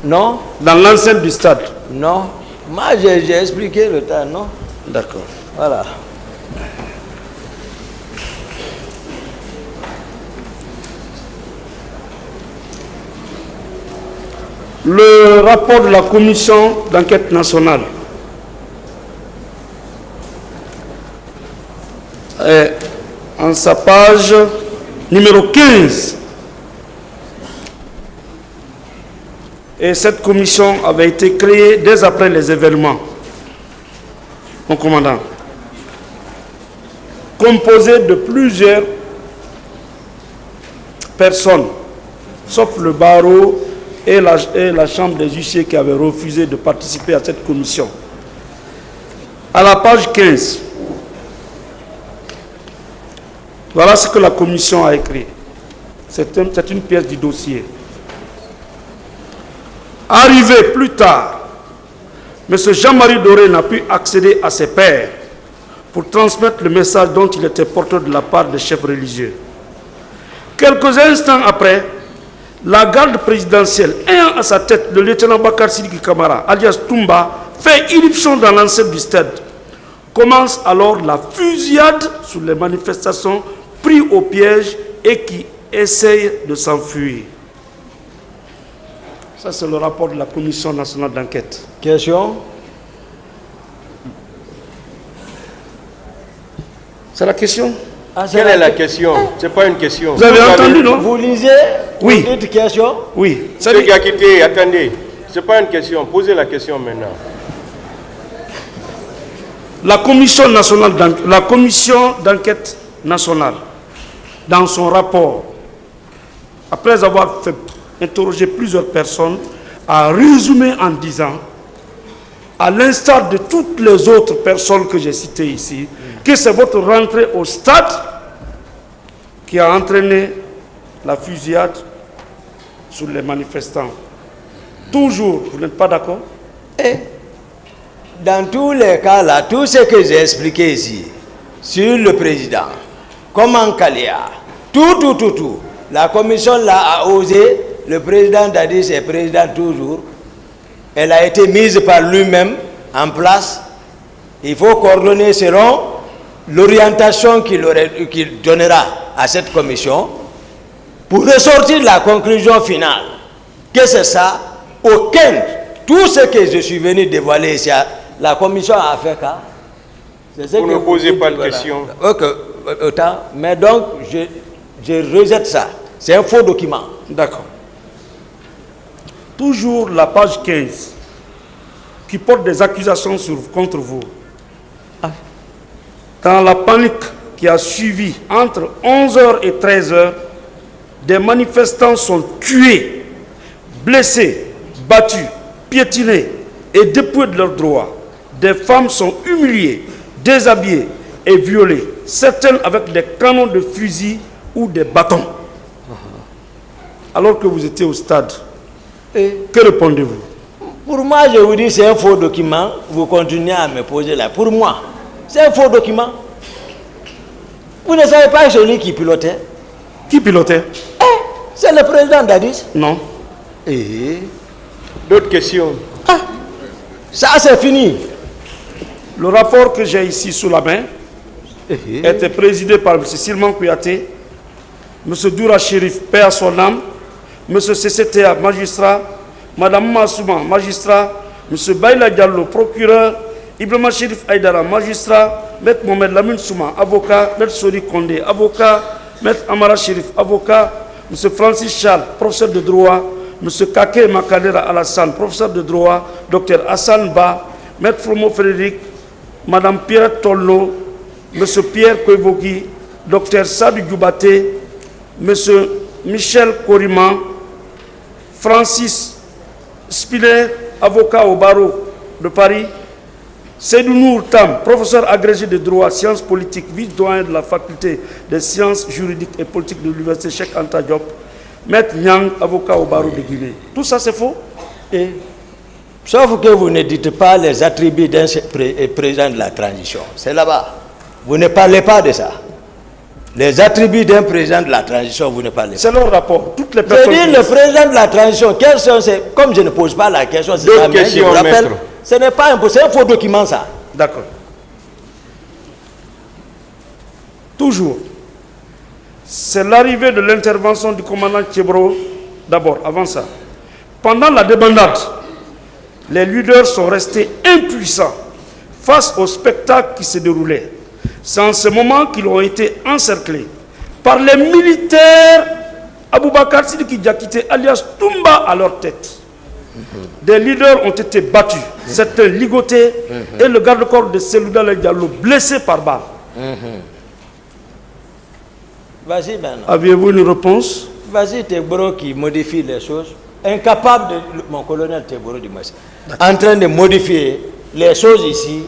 Non. Dans l'enceinte du stade? Non. Moi, j'ai expliqué le temps, non? D'accord. Voilà. Le rapport de la commission d'enquête nationale est en sa page numéro 15. Et cette commission avait été créée dès après les événements. Mon commandant. Composée de plusieurs personnes, sauf le barreau et la chambre des huissiers qui avaient refusé de participer à cette commission. À la page 15, voilà ce que la commission a écrit. C'est une pièce du dossier. Arrivé plus tard, M. Jean-Marie Doré n'a pu accéder à ses pairs pour transmettre le message dont il était porteur de la part des chefs religieux. Quelques instants après, la garde présidentielle, ayant à sa tête le lieutenant Bakar Sidiki Kamara, alias Toumba, fait irruption dans l'enceinte du stade. Commence alors la fusillade sur les manifestations pris au piège et qui essayent de s'enfuir. Ça, c'est le rapport de la Commission nationale d'enquête. Question? C'est la question? Quelle est la question? Ce n'est pas une question. Vous avez entendu, non? Vous lisez? Oui. Vous dites question? Oui. Celui qui a quitté, attendez. Ce n'est pas une question. Posez la question maintenant. La commission d'enquête nationale, dans son rapport, après avoir interrogé plusieurs personnes, a résumé en disant, à l'instar de toutes les autres personnes que j'ai citées ici, que c'est votre rentrée au stade qui a entraîné la fusillade sur les manifestants. Toujours, vous n'êtes pas d'accord? Et dans tous les cas là, tout ce que j'ai expliqué ici, sur le président, comment Kalia, tout, la commission là a osé, le président Dadis est président toujours, elle a été mise par lui-même en place, il faut coordonner selon l'orientation qu'il donnera à cette commission pour ressortir la conclusion finale. Que c'est ça? Tout ce que je suis venu dévoiler ici, la commission a fait cas. Vous ne posez pas de questions. Ok, autant. Mais donc, je rejette ça. C'est un faux document. D'accord. Toujours la page 15, qui porte des accusations contre vous. Dans la panique qui a suivi entre 11h et 13h, des manifestants sont tués, blessés, battus, piétinés et dépouillés de leurs droits. Des femmes sont humiliées, déshabillées et violées, certaines avec des canons de fusil ou des bâtons. Alors que vous étiez au stade, que répondez-vous? Pour moi, je vous dis, c'est un faux document. Vous continuez à me poser là. Pour moi, c'est un faux document. Vous ne savez pas celui qui pilotait? Qui pilotait? C'est le président Dadis. Non. D'autres questions? Ça, c'est fini. Le rapport que j'ai ici sous la main était présidé par M. Silman Kouyaté, M. Doura Chérif, paix à son âme, M. CCTA, magistrat, Mme Massouma, magistrat, M. Baïla Diallo, procureur, Ibrahima Chérif Aïdara, magistrat, M. Mohamed Lamine Souma, avocat, M. Sori Kondé, avocat, M. Amara Chérif, avocat, M. Francis Charles, professeur de droit, M. Kake Makadera Alassane, professeur de droit, Dr Hassan Ba, Maître Flomo Frédéric, Madame Pierre Tolno, Monsieur Pierre Kouevogi, Dr Sadou Djoubaté, Monsieur Michel Koriman, Francis Spiller, avocat au barreau de Paris, Seydou Nour Tam, professeur agrégé de droit, sciences politiques, vice-doyen de la faculté des sciences juridiques et politiques de l'université Cheikh Anta Diop, Maître Nyang, avocat au barreau de Guinée. Tout ça c'est faux. Et, sauf que vous ne dites pas les attributs d'un président de la transition. C'est là-bas. Vous ne parlez pas de ça. Les attributs d'un président de la transition, vous ne parlez pas. C'est leur rapport. Toutes les Je personnes. dis le président de la transition, quelles sont ces... Comme je ne pose pas la question, c'est ça, mais je vous rappelle, ce n'est pas impossible, c'est un faux document ça. D'accord. Toujours. C'est l'arrivée de l'intervention du commandant Tchebro, d'abord, avant ça. Pendant la débandade, les leaders sont restés impuissants face au spectacle qui se déroulait. C'est en ce moment qu'ils ont été encerclés par les militaires Aboubakar Sidiki Diakité alias Toumba à leur tête. Des leaders ont été battus, certains ligotés et le garde-corps de Selouda Diallo blessé par balle. Vas-y maintenant. Aviez-vous une réponse? Vas-y Teboro qui modifie les choses. Incapable de... Mon colonel Teboro du Massi. En train de modifier les choses ici.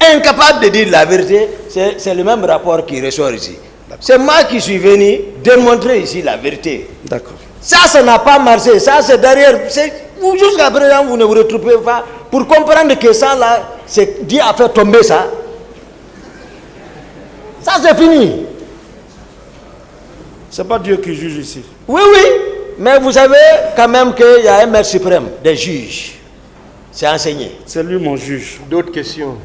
Incapable de dire la vérité. C'est le même rapport qui ressort ici. C'est moi qui suis venu démontrer ici la vérité. D'accord. Ça n'a pas marché. Ça, c'est derrière. Jusqu'à présent, vous ne vous retrouvez pas pour comprendre que ça, là, c'est Dieu a fait tomber ça. Ça, c'est fini. C'est pas Dieu qui juge ici. Oui, oui. Mais vous savez quand même qu'il y a un maître suprême, des juges. C'est enseigné. C'est lui mon juge. D'autres questions?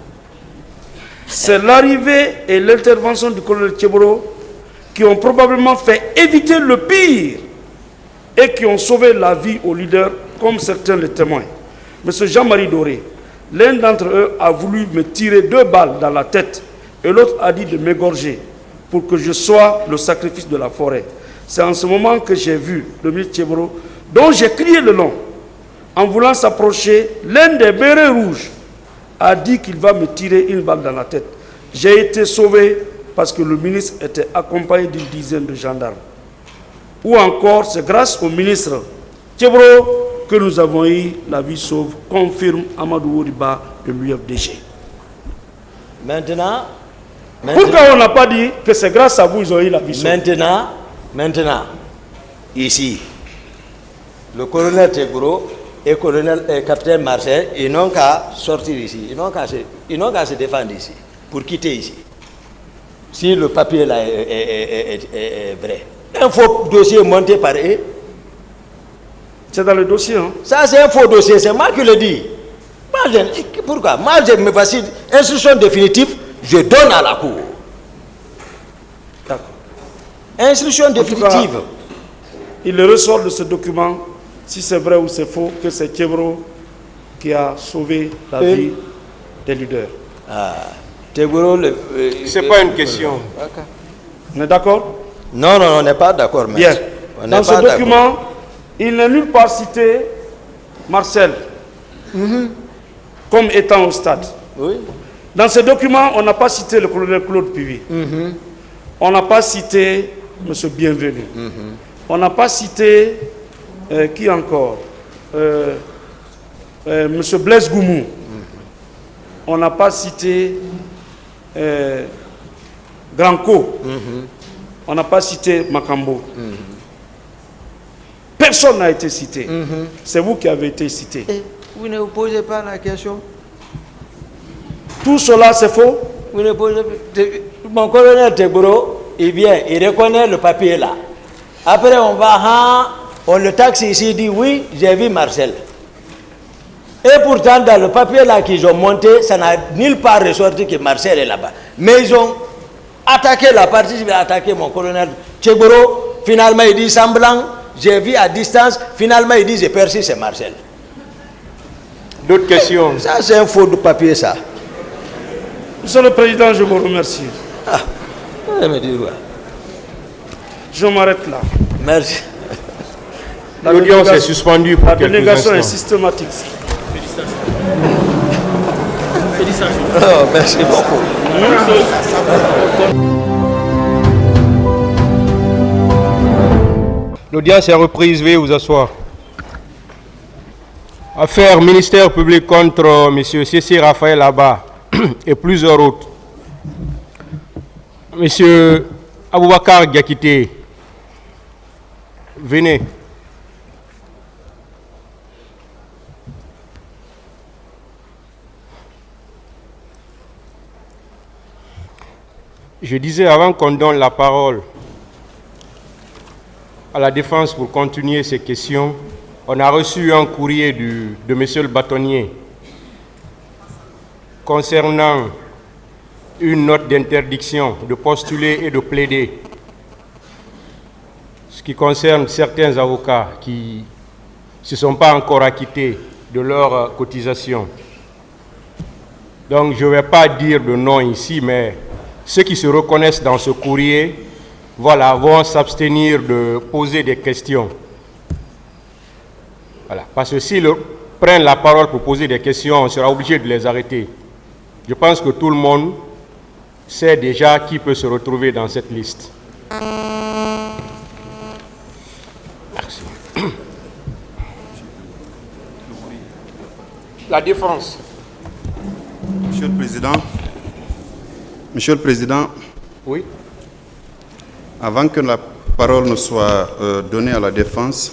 C'est l'arrivée et l'intervention du colonel Tchebro qui ont probablement fait éviter le pire et qui ont sauvé la vie aux leaders, comme certains le témoignent. Monsieur Jean-Marie Doré, l'un d'entre eux a voulu me tirer 2 balles dans la tête et l'autre a dit de m'égorger pour que je sois le sacrifice de la forêt. C'est en ce moment que j'ai vu le ministre Tchebro, dont j'ai crié le nom. En voulant s'approcher, l'un des bérets rouges a dit qu'il va me tirer une balle dans la tête. J'ai été sauvé parce que le ministre était accompagné d'une dizaine de gendarmes. Ou encore, c'est grâce au ministre Tchebro que nous avons eu la vie sauve, confirme Amadou Oriba de l'UFDG. Maintenant, pourquoi on n'a pas dit que c'est grâce à vous qu'ils ont eu la vie sauve? Maintenant, ici, le colonel Tchebro et capitaine Marcel, ils n'ont qu'à sortir ici, ils n'ont qu'à se défendre ici, pour quitter ici. Si le papier là est vrai. Un faux dossier monté par eux. C'est dans le dossier, hein? Ça, c'est un faux dossier, c'est moi qui le dis. Pourquoi? Moi, je me voici instruction définitive, je donne à la cour. D'accord. Instruction définitive. Cas, il ressort de ce document, si c'est vrai ou c'est faux, que c'est Tchebro qui a sauvé la vie des leaders. Ah, Tchebro, c'est pas une question. On est d'accord? Non, on n'est pas d'accord. Bien. Dans ce document, il n'est nulle part cité Marcel comme étant au stade. Oui. Dans ce document, on n'a pas cité le colonel Claude Pivi. On n'a pas cité M. Bienvenu. On n'a pas cité qui encore M. Blaise Goumou. On n'a pas cité Granco. On n'a pas cité Makambo. Personne n'a été cité. C'est vous qui avez été cité. Vous ne vous posez pas la question. Tout cela, c'est faux. Vous ne posez pas. Mon colonel Tchebro, il vient, il reconnaît le papier là. Après, on le taxe ici, il dit oui, j'ai vu Marcel. Et pourtant, dans le papier là qu'ils ont monté, ça n'a nulle part ressorti que Marcel est là-bas. Mais ils ont attaqué la partie, je vais attaquer mon colonel Tchebro. Finalement, il dit semblant, j'ai vu à distance. Finalement, il dit j'ai perçu, c'est Marcel. D'autres questions? Ça, c'est un faux de papier, ça. Monsieur le Président, je vous remercie. Ah, me dire quoi? Je m'arrête là. Merci. L'audience est suspendue pour quelques instants. La délégation est systématique. Félicitations. Félicitations. Oh, merci beaucoup. L'audience est reprise, veuillez vous asseoir. Affaire ministère public contre M. C.C. Raphaël Abba et plusieurs autres. M. Aboubakar Diakité, venez. Je disais avant qu'on donne la parole à la défense pour continuer ces questions, on a reçu un courrier de M. le bâtonnier concernant une note d'interdiction de postuler et de plaider, ce qui concerne certains avocats qui ne se sont pas encore acquittés de leur cotisation. Donc je ne vais pas dire de nom ici, mais ceux qui se reconnaissent dans ce courrier, voilà, vont s'abstenir de poser des questions. Voilà. Parce que s'ils prennent la parole pour poser des questions, on sera obligé de les arrêter. Je pense que tout le monde sait déjà qui peut se retrouver dans cette liste. Merci. La défense. Monsieur le Président, oui. Avant que la parole ne soit donnée à la défense,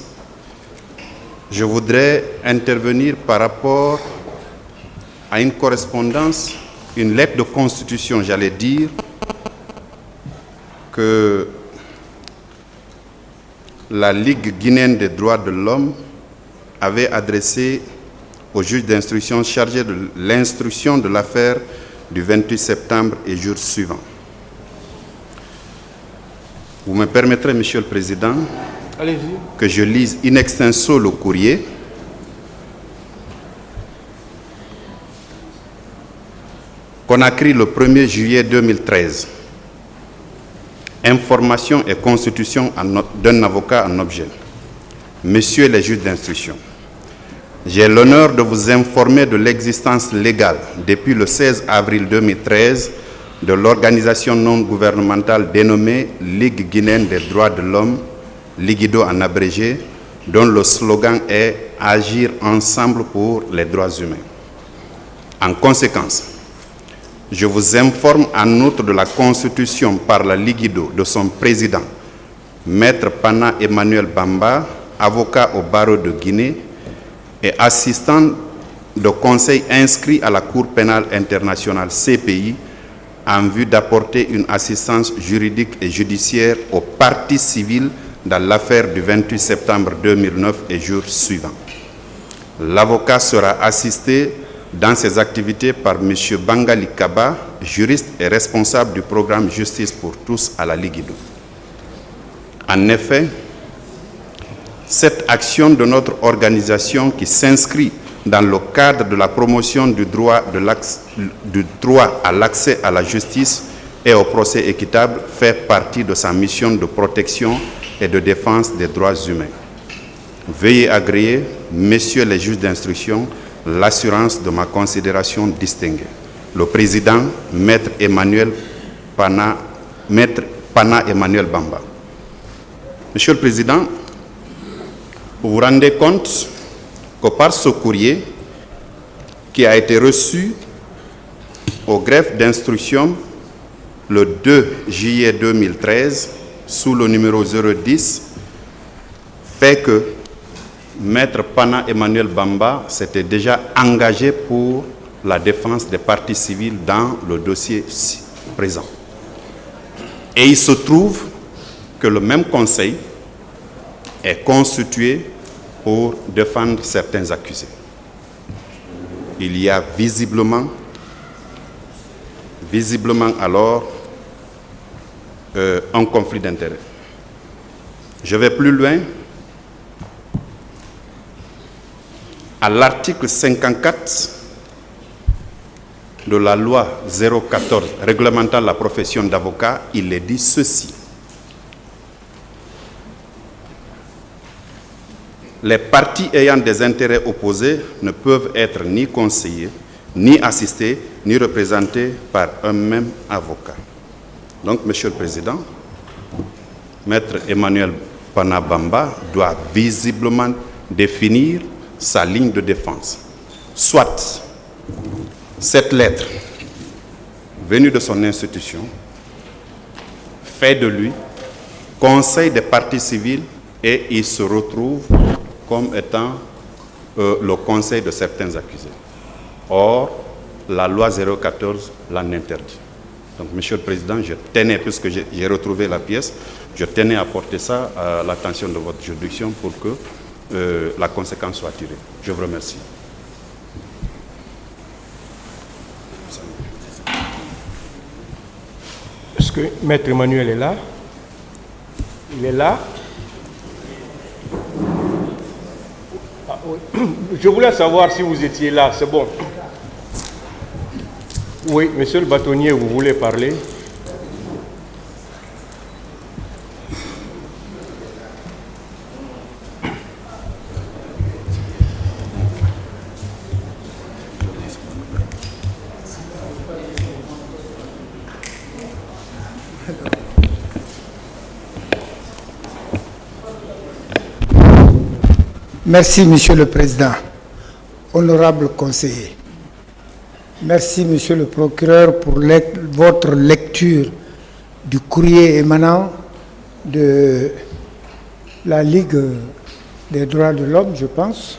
je voudrais intervenir par rapport à une correspondance, une lettre de constitution, j'allais dire, que la Ligue guinéenne des droits de l'homme avait adressée au juge d'instruction chargé de l'instruction de l'affaire du 28 septembre et jour suivant. Vous me permettrez, Monsieur le Président, que je lise in extenso le courrier. Conakry, le 1er juillet 2013. Information et constitution d'un avocat en objet. Messieurs les juges d'instruction, j'ai l'honneur de vous informer de l'existence légale, depuis le 16 avril 2013, de l'organisation non gouvernementale dénommée Ligue guinéenne des droits de l'homme, Ligido en abrégé, dont le slogan est « Agir ensemble pour les droits humains ». En conséquence, je vous informe en outre de la constitution par la Ligido de son président, Maître Pana Emmanuel Bamba, avocat au barreau de Guinée et assistant de conseil inscrit à la Cour pénale internationale CPI, en vue d'apporter une assistance juridique et judiciaire aux parties civiles dans l'affaire du 28 septembre 2009 et jours suivants. L'avocat sera assisté dans ses activités par M. Bangali Kaba, juriste et responsable du programme Justice pour tous à la Ligido. En effet, cette action de notre organisation qui s'inscrit dans le cadre de la promotion du droit à l'accès à la justice et au procès équitable fait partie de sa mission de protection et de défense des droits humains. Veuillez agréer, messieurs les juges d'instruction, l'assurance de ma considération distinguée. Le président, Maître Pana Emmanuel Bamba. Monsieur le Président, vous vous rendez compte que par ce courrier qui a été reçu au greffe d'instruction le 2 juillet 2013 sous le numéro 010 fait que Maître Pana Emmanuel Bamba s'était déjà engagé pour la défense des parties civiles dans le dossier présent. Et il se trouve que le même conseil est constitué pour défendre certains accusés. Il y a visiblement alors un conflit d'intérêts. Je vais plus loin. À l'article 54 de la loi 014 réglementant la profession d'avocat, il est dit ceci. Les parties ayant des intérêts opposés ne peuvent être ni conseillés, ni assistés ni représentés par un même avocat. Donc, Monsieur le Président, Maître Emmanuel Panabamba doit visiblement définir sa ligne de défense. Soit cette lettre, venue de son institution, fait de lui conseil des parties civiles et il se retrouve comme étant le conseil de certains accusés. Or, la loi 014 l'en interdit. Donc, Monsieur le Président, je tenais, puisque j'ai retrouvé la pièce, je tenais à porter ça à l'attention de votre juridiction pour que la conséquence soit tirée. Je vous remercie. Est-ce que Maître Emmanuel est là? Il est là. Ah, oui. Je voulais savoir si vous étiez là, c'est bon. Oui, Monsieur le bâtonnier, vous voulez parler? Merci, Monsieur le Président. Honorable conseiller, merci, Monsieur le procureur, pour votre lecture du courrier émanant de la Ligue des droits de l'homme, je pense,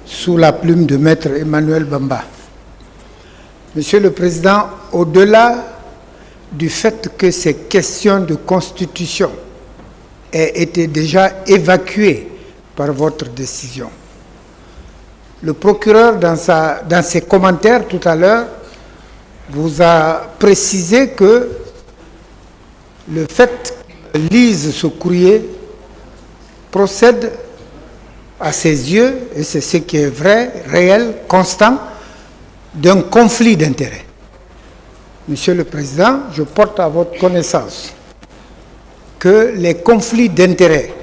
sous la plume de Maître Emmanuel Bamba. Monsieur le Président, au-delà du fait que ces questions de constitution aient été déjà évacuées par votre décision, le procureur, dans ses commentaires tout à l'heure, vous a précisé que le fait qu'il lise ce courrier procède à ses yeux, et c'est ce qui est vrai, réel, constant, d'un conflit d'intérêts. Monsieur le Président, je porte à votre connaissance que les conflits d'intérêts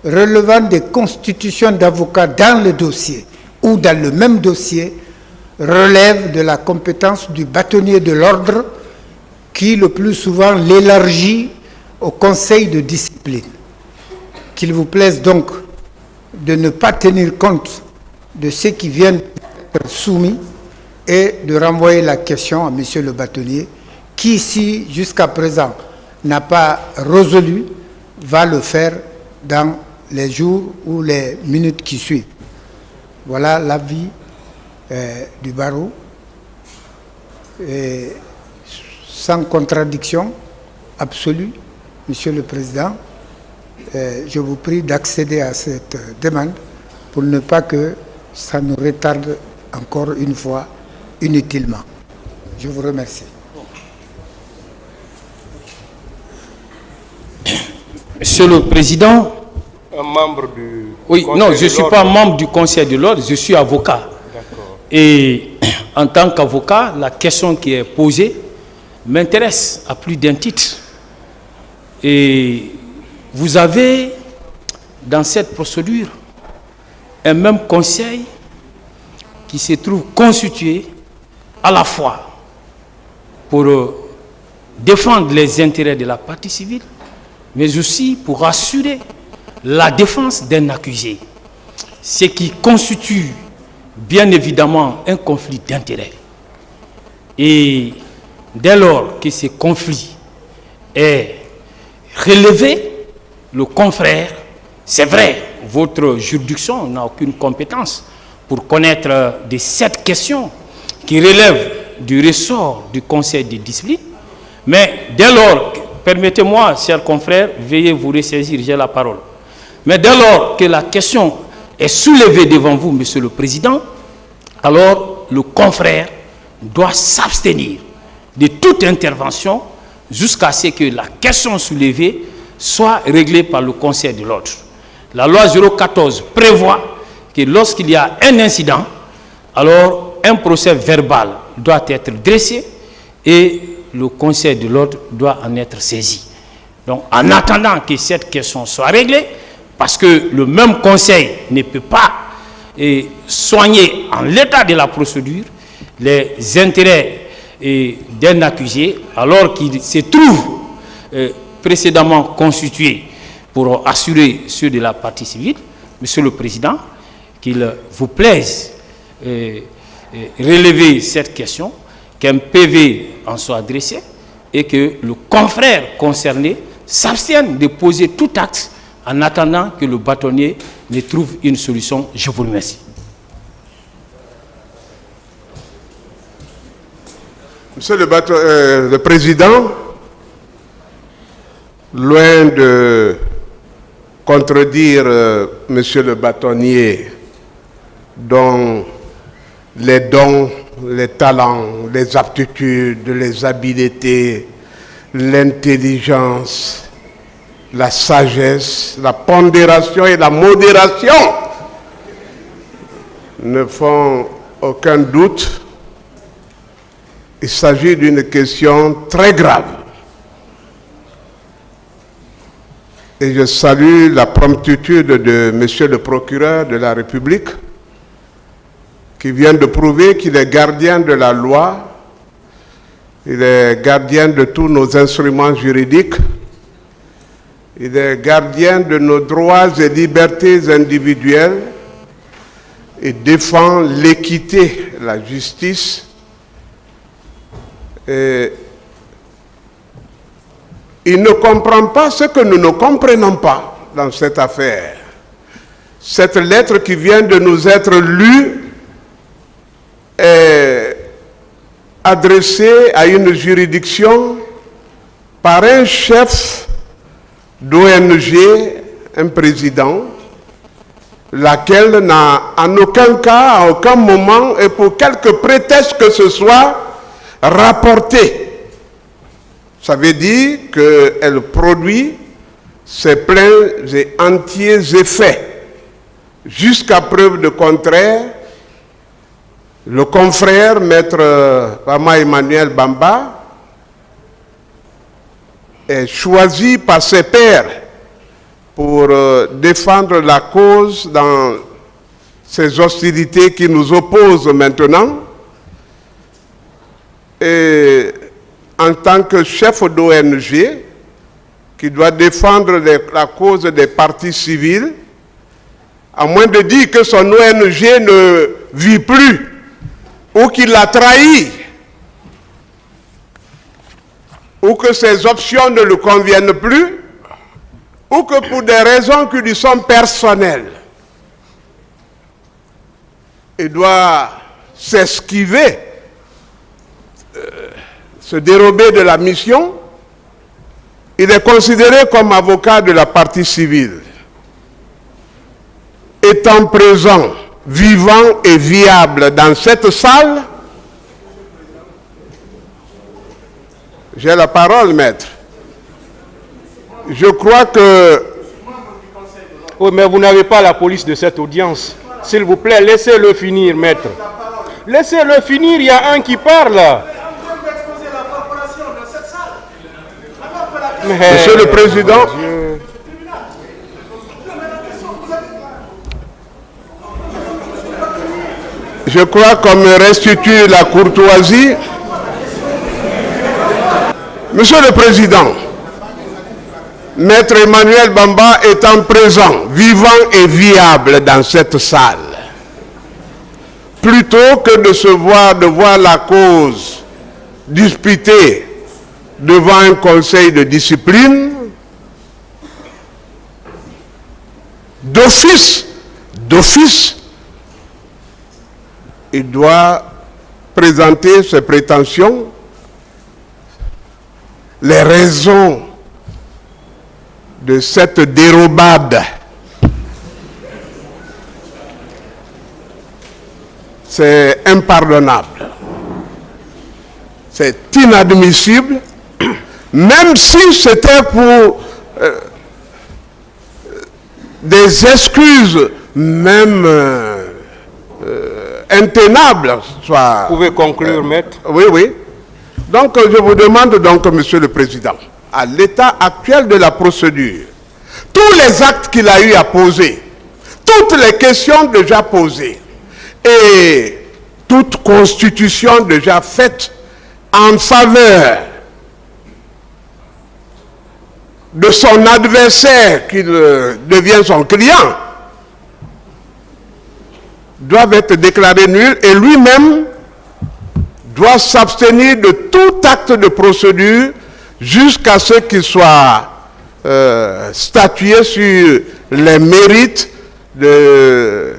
relevant des constitutions d'avocats dans le dossier ou dans le même dossier relèvent de la compétence du bâtonnier de l'ordre qui, le plus souvent, l'élargit au conseil de discipline. Qu'il vous plaise donc de ne pas tenir compte de ce qui vient d'être soumis et de renvoyer la question à Monsieur le bâtonnier qui, si jusqu'à présent n'a pas résolu, va le faire dans les jours ou les minutes qui suivent. Voilà l'avis du barreau. Et sans contradiction absolue, Monsieur le Président, je vous prie d'accéder à cette demande pour ne pas que ça nous retarde encore une fois inutilement. Je vous remercie. Monsieur le Président, Un membre du oui, Conseil non, de je ne suis l'ordre. pas membre du Conseil de l'ordre, je suis avocat. D'accord. Et en tant qu'avocat, la question qui est posée m'intéresse à plus d'un titre. Et vous avez, dans cette procédure, un même conseil qui se trouve constitué à la fois pour défendre les intérêts de la partie civile, mais aussi pour assurer la défense d'un accusé, ce qui constitue bien évidemment un conflit d'intérêts. Et dès lors que ce conflit est relevé, le confrère, c'est vrai, votre juridiction n'a aucune compétence pour connaître de cette question qui relève du ressort du conseil de discipline, mais dès lors, permettez-moi, chers confrères, veuillez vous ressaisir, j'ai la parole. Mais dès lors que la question est soulevée devant vous, Monsieur le Président, alors le confrère doit s'abstenir de toute intervention jusqu'à ce que la question soulevée soit réglée par le Conseil de l'ordre. La loi 014 prévoit que lorsqu'il y a un incident, alors un procès verbal doit être dressé et le Conseil de l'ordre doit en être saisi. Donc, en attendant que cette question soit réglée, parce que le même Conseil ne peut pas soigner en l'état de la procédure, les intérêts d'un accusé alors qu'il se trouve précédemment constitué pour assurer ceux de la partie civile. Monsieur le Président, qu'il vous plaise relever cette question, qu'un PV en soit adressé et que le confrère concerné s'abstienne de poser tout acte en attendant que le bâtonnier ne trouve une solution. Je vous remercie. Monsieur le Président, loin de contredire Monsieur le bâtonnier, dont les dons, les talents, les aptitudes, les habiletés, l'intelligence, la sagesse, la pondération et la modération ne font aucun doute. Il s'agit d'une question très grave. Et je salue la promptitude de Monsieur le procureur de la République qui vient de prouver qu'il est gardien de la loi, il est gardien de tous nos instruments juridiques, il est gardien de nos droits et libertés individuelles et défend l'équité, la justice. Et il ne comprend pas ce que nous ne comprenons pas dans cette affaire. Cette lettre qui vient de nous être lue est adressée à une juridiction par un chef d'ONG, un président, laquelle n'a en aucun cas, à aucun moment et pour quelque prétexte que ce soit, rapporté. Ça veut dire qu'elle produit ses pleins et entiers effets. Jusqu'à preuve de contraire, le confrère, maître Pama Emmanuel Bamba, est choisi par ses pairs pour défendre la cause dans ces hostilités qui nous opposent maintenant. Et en tant que chef d'ONG, qui doit défendre la cause des partis civils, à moins de dire que son ONG ne vit plus, ou qu'il l'a trahi, ou que ses options ne lui conviennent plus, ou que pour des raisons qui lui sont personnelles, il doit s'esquiver, se dérober de la mission. Il est considéré comme avocat de la partie civile. Étant présent, vivant et viable dans cette salle, j'ai la parole, maître. Je crois que... Oui, mais vous n'avez pas la police de cette audience. S'il vous plaît, laissez-le finir, maître. Laissez-le finir, il y a un qui parle. Monsieur le Président, je crois qu'on me restitue la courtoisie. Monsieur le Président, Maître Emmanuel Bamba étant présent, vivant et viable dans cette salle, plutôt que de voir la cause disputée devant un conseil de discipline, d'office, il doit présenter ses prétentions, les raisons de cette dérobade. C'est impardonnable. C'est inadmissible, même si c'était pour des excuses même intenables. Soit, vous pouvez conclure, maître. Oui, oui. Donc, je vous demande donc, Monsieur le Président, à l'état actuel de la procédure, tous les actes qu'il a eu à poser, toutes les questions déjà posées, et toute constitution déjà faite en faveur de son adversaire qui devient son client doivent être déclarés nuls et lui-même doit s'abstenir de tout acte de procédure jusqu'à ce qu'il soit statué sur les mérites de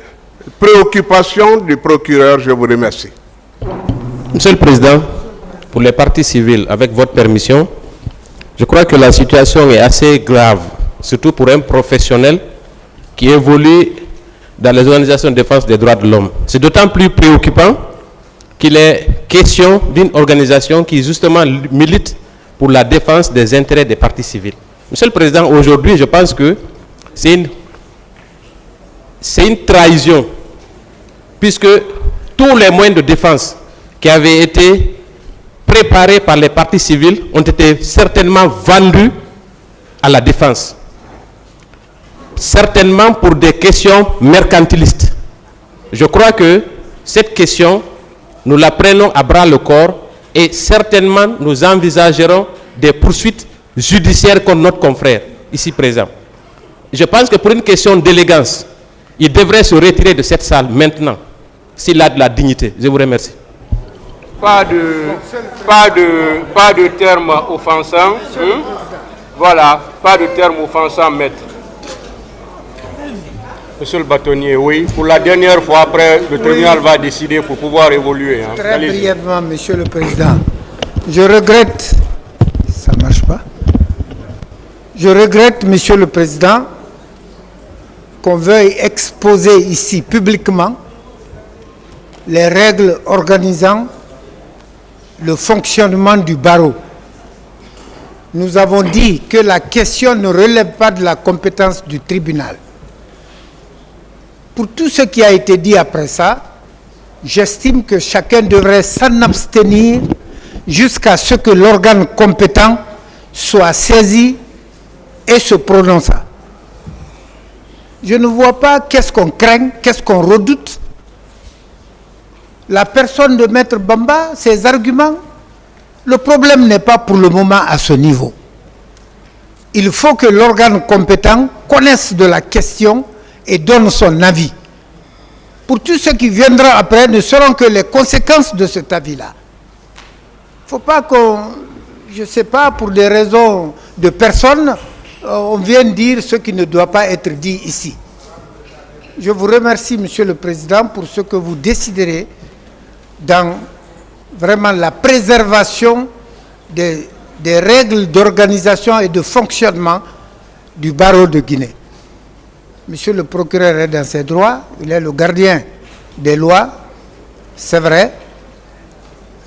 préoccupation du procureur. Je vous remercie. Monsieur le Président, pour les parties civiles, avec votre permission, je crois que la situation est assez grave, surtout pour un professionnel qui évolue dans les organisations de défense des droits de l'homme. C'est d'autant plus préoccupant qu'il est question d'une organisation qui justement milite pour la défense des intérêts des parties civiles. Monsieur le Président, aujourd'hui, je pense que c'est une trahison, puisque tous les moyens de défense qui avaient été préparés par les parties civiles ont été certainement vendus à la défense. Certainement pour des questions mercantilistes. Je crois que cette question, nous la prenons à bras le corps et certainement nous envisagerons des poursuites judiciaires contre notre confrère ici présent. Je pense que pour une question d'élégance, il devrait se retirer de cette salle maintenant, s'il a de la dignité. Je vous remercie. Pas de termes offensants. Voilà, pas de termes offensants, maître. Monsieur le bâtonnier, oui, pour la dernière fois, après, le tribunal va décider pour pouvoir évoluer. Hein. Très brièvement, Monsieur le Président, je regrette, ça ne marche pas, je regrette, Monsieur le Président, qu'on veuille exposer ici publiquement les règles organisant le fonctionnement du barreau. Nous avons dit que la question ne relève pas de la compétence du tribunal. Pour tout ce qui a été dit après ça, j'estime que chacun devrait s'en abstenir jusqu'à ce que l'organe compétent soit saisi et se prononce. Je ne vois pas qu'est-ce qu'on craint, qu'est-ce qu'on redoute. La personne de Maître Bamba, ses arguments, le problème n'est pas pour le moment à ce niveau. Il faut que l'organe compétent connaisse de la question et donne son avis. Pour tout ce qui viendra après ne seront que les conséquences de cet avis-là. Il ne faut pas qu'on, je ne sais pas, pour des raisons de personnes, on vient dire ce qui ne doit pas être dit ici. Je vous remercie, Monsieur le Président, pour ce que vous déciderez dans vraiment la préservation des règles d'organisation et de fonctionnement du barreau de Guinée. Monsieur le procureur est dans ses droits, il est le gardien des lois, c'est vrai,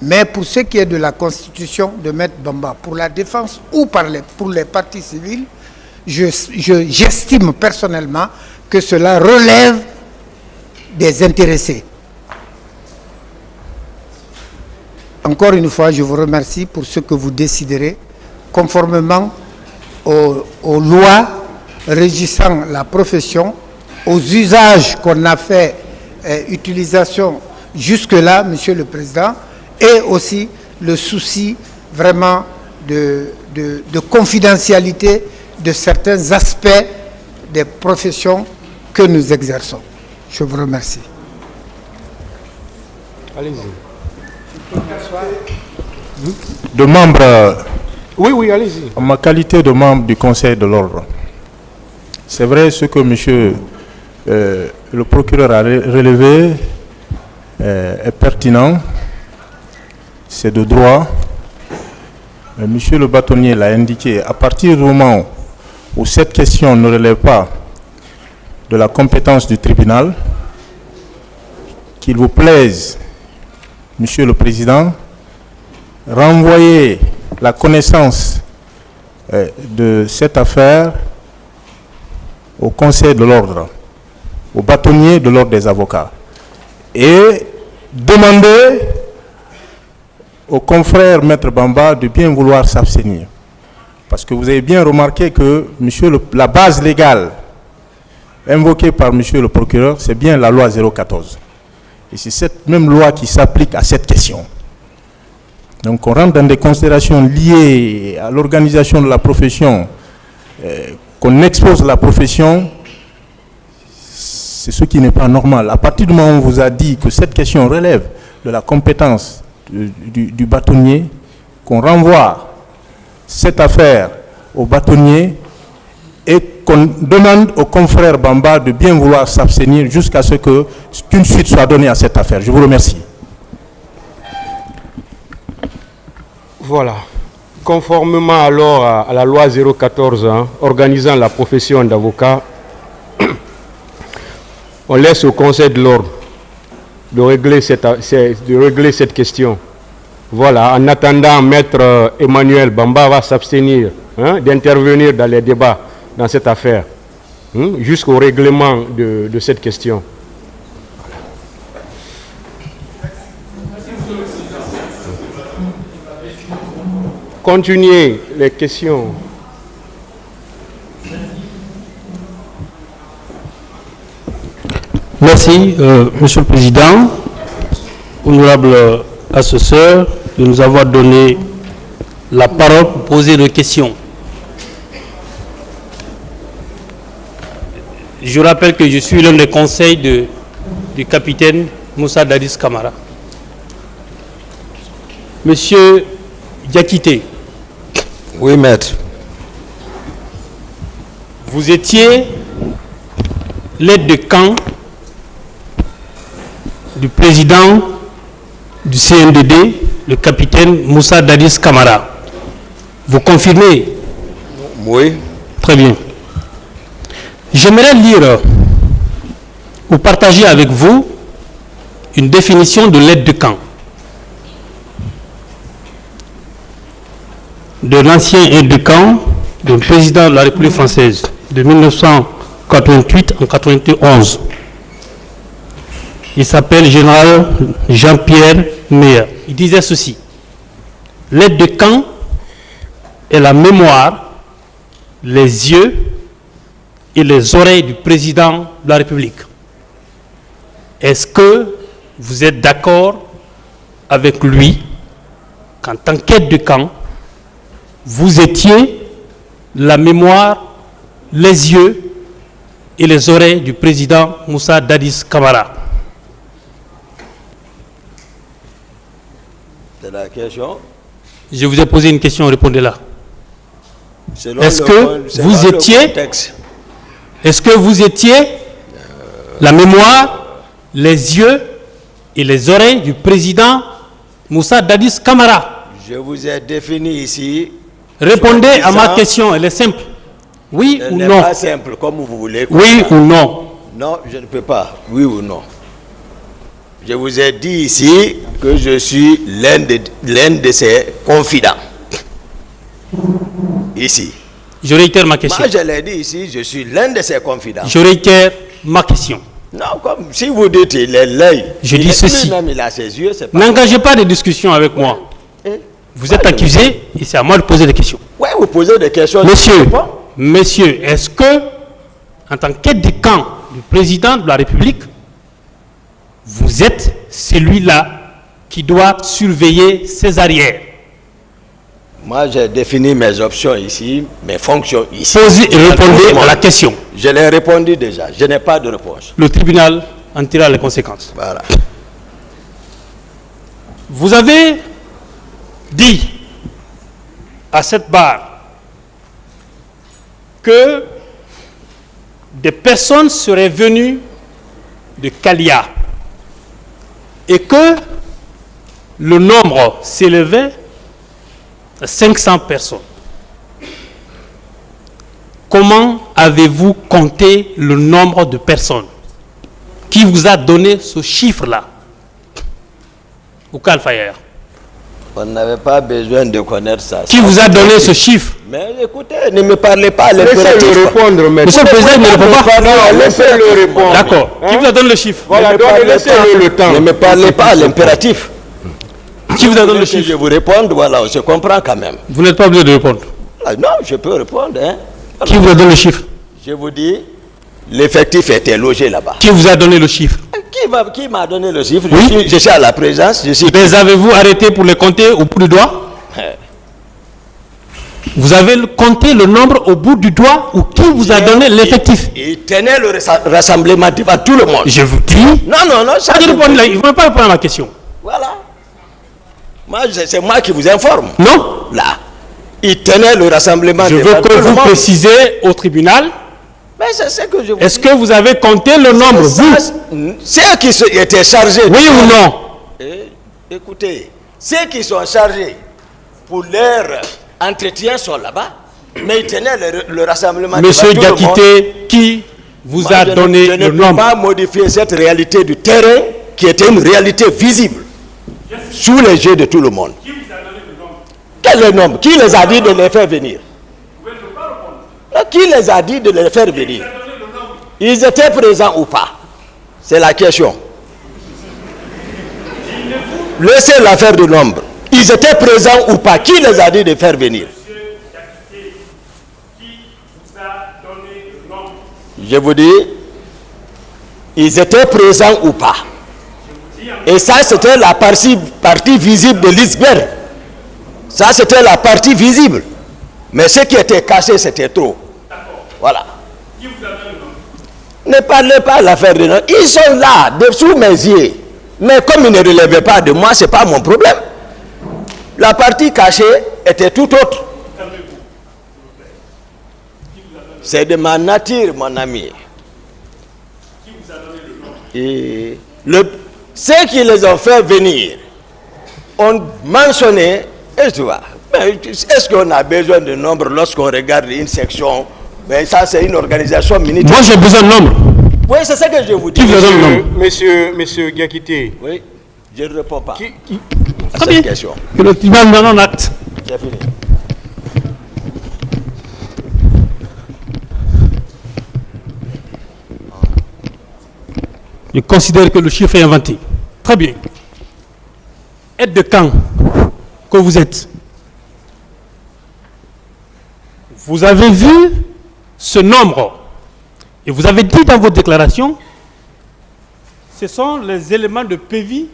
mais pour ce qui est de la constitution de Maître Bamba, pour la défense ou pour les parties civiles, j'estime personnellement que cela relève des intéressés. Encore une fois, je vous remercie pour ce que vous déciderez, conformément aux lois régissant la profession, aux usages qu'on a fait utilisation jusque-là, Monsieur le Président, et aussi le souci vraiment de confidentialité de certains aspects des professions que nous exerçons. Je vous remercie. Allez-y. De membre, oui, allez-y. En ma qualité de membre du Conseil de l'Ordre, c'est vrai ce que monsieur le procureur a relevé est pertinent, c'est de droit. Monsieur le bâtonnier l'a indiqué, à partir du moment où cette question ne relève pas de la compétence du tribunal, qu'il vous plaise, Monsieur le Président, renvoyer la connaissance de cette affaire au Conseil de l'Ordre, au bâtonnier de l'Ordre des avocats, et demander au confrère Maître Bamba de bien vouloir s'abstenir. Parce que vous avez bien remarqué que la base légale invoquée par Monsieur le procureur, c'est bien la loi 014. Et c'est cette même loi qui s'applique à cette question. Donc on rentre dans des considérations liées à l'organisation de la profession, qu'on expose la profession, c'est ce qui n'est pas normal. À partir du moment où on vous a dit que cette question relève de la compétence du bâtonnier, qu'on renvoie cette affaire au bâtonnier et qu'on demande au confrère Bamba de bien vouloir s'abstenir jusqu'à ce qu'une suite soit donnée à cette affaire. Je vous remercie. Voilà. Conformément alors à la loi 014 organisant la profession d'avocat, on laisse au Conseil de l'ordre de régler cette question. Voilà, en attendant, Maître Emmanuel Bamba va s'abstenir d'intervenir dans les débats dans cette affaire, jusqu'au règlement de cette question. Continuez les questions. Merci, Monsieur le Président, honorable assesseur, de nous avoir donné la parole pour poser des questions. Je rappelle que je suis l'un des conseils du capitaine Moussa Dadis Camara. Monsieur Diakité. Oui, maître. Vous étiez l'aide de camp du président du CNDD, le capitaine Moussa Dadis Camara. Vous confirmez? Oui. Très bien. J'aimerais lire ou partager avec vous une définition de l'aide de camp de l'ancien aide de camp du président de la République française de 1988 en 91. Il s'appelle général Jean-Pierre Meyer. Il disait ceci: l'aide de camp est la mémoire, les yeux et les oreilles du président de la République. Est-ce que vous êtes d'accord avec lui qu'en tant qu'aide de camp, vous étiez la mémoire, les yeux et les oreilles du président Moussa Dadis Camara? C'est la question. Je vous ai posé une question, répondez-la. Est-ce que vous étiez la mémoire, les yeux et les oreilles du président Moussa Dadis Camara? Je vous ai défini ici. Répondez à ma question, elle est simple. Oui ou non? Elle n'est pas simple, comme vous voulez. Oui ou non? Non, je ne peux pas. Oui ou non? Je vous ai dit ici que je suis l'un de ses confidents. Ici. Je réitère ma question. Moi, je l'ai dit ici, je suis l'un de ses confidents. Je réitère ma question. Non, comme si vous dites il est l'œil. Je dis ceci. Même, il a ses yeux. N'engagez pas de discussion avec moi. Vous êtes accusé et c'est à moi de poser des questions. Oui, vous posez des questions. Monsieur, est-ce que, en tant qu'aide de camp du président de la République, vous êtes celui-là qui doit surveiller ses arrières? Moi, j'ai défini mes options ici, mes fonctions ici. Posez et répondez à la question. Je l'ai répondu déjà. Je n'ai pas de réponse. Le tribunal en tirera les conséquences. Voilà. Vous avez dit à cette barre que des personnes seraient venues de Kalia et que le nombre s'élevait à 500 personnes. Comment avez-vous compté le nombre de personnes? Qui vous a donné ce chiffre-là? Ou Kalfayer? On n'avait pas besoin de connaître ça. Qui vous a donné ce chiffre? Mais écoutez, ne me parlez pas à l'impératif. Laissez-le répondre, mais... Monsieur le Président, ne répond pas. Non, laissez-le répondre. D'accord. Qui vous a donné le chiffre? Voilà, donc laissez-le le temps. Ne me parlez pas à l'impératif. Qui vous a donné le chiffre? Je vous réponds, voilà, on se comprend quand même. Vous n'êtes pas obligé de répondre. Ah, non, je peux répondre. Hein. Qui vous a donné le chiffre? Je vous dis, l'effectif était logé là-bas. Qui vous a donné le chiffre? Qui m'a donné le chiffre? Oui. Je suis à la présence. Les avez-vous arrêtés pour les compter au bout du doigt? Vous avez compté le nombre au bout du doigt ou qui vous a donné l'effectif? Il tenait le rassemblement devant tout le monde. Je vous dis. Non. Ça, il ne veut pas répondre à ma question. Voilà. C'est moi qui vous informe. Non. Là. Il tenait le rassemblement devant tout le monde. Je veux que vous précisez au tribunal. Mais c'est ce que je vous dis. Est-ce que vous avez compté le nombre, vous? Ceux qui étaient chargés. Oui ou non? Écoutez, ceux qui sont chargés pour leur entretien sont là-bas, mais ils tenaient le rassemblement. Monsieur Diakité, qui vous a donné le nombre? Je ne peux pas modifier cette réalité du terrain qui était une réalité visible sous les yeux de tout le monde. Qui vous a donné le nombre? Quel est le nombre? Qui les a dit de les faire venir? Qui les a dit de les faire venir? Ils étaient présents ou pas? C'est la question. Laissez l'affaire du nombre. Ils étaient présents ou pas? Qui les a dit de faire venir? Je vous dis, ils étaient présents ou pas? Et ça, c'était la partie visible de l'iceberg. Ça, c'était la partie visible. Mais ce qui était caché, c'était trop. Voilà. Ne parlez pas de l'affaire de nom. Ils sont là, dessous mes yeux. Mais comme ils ne relevaient pas de moi, ce n'est pas mon problème. La partie cachée était tout autre. C'est de ma nature, mon ami. Et ceux qui les ont fait venir ont mentionné, et tu vois, est-ce qu'on a besoin de nombre lorsqu'on regarde une section? Mais ça, c'est une organisation militaire. Moi, j'ai besoin de nombre. Oui, c'est ça que je vous dis. Qui vous donne le nombre? Monsieur Diakité. Oui, je ne réponds pas à cette question. Que le tribunal donne en acte. J'ai fini. Je considère que le chiffre est inventé. Très bien. Aide de camp que vous êtes. Vous avez vu ce nombre et vous avez dit dans votre déclaration, ce sont les éléments de PV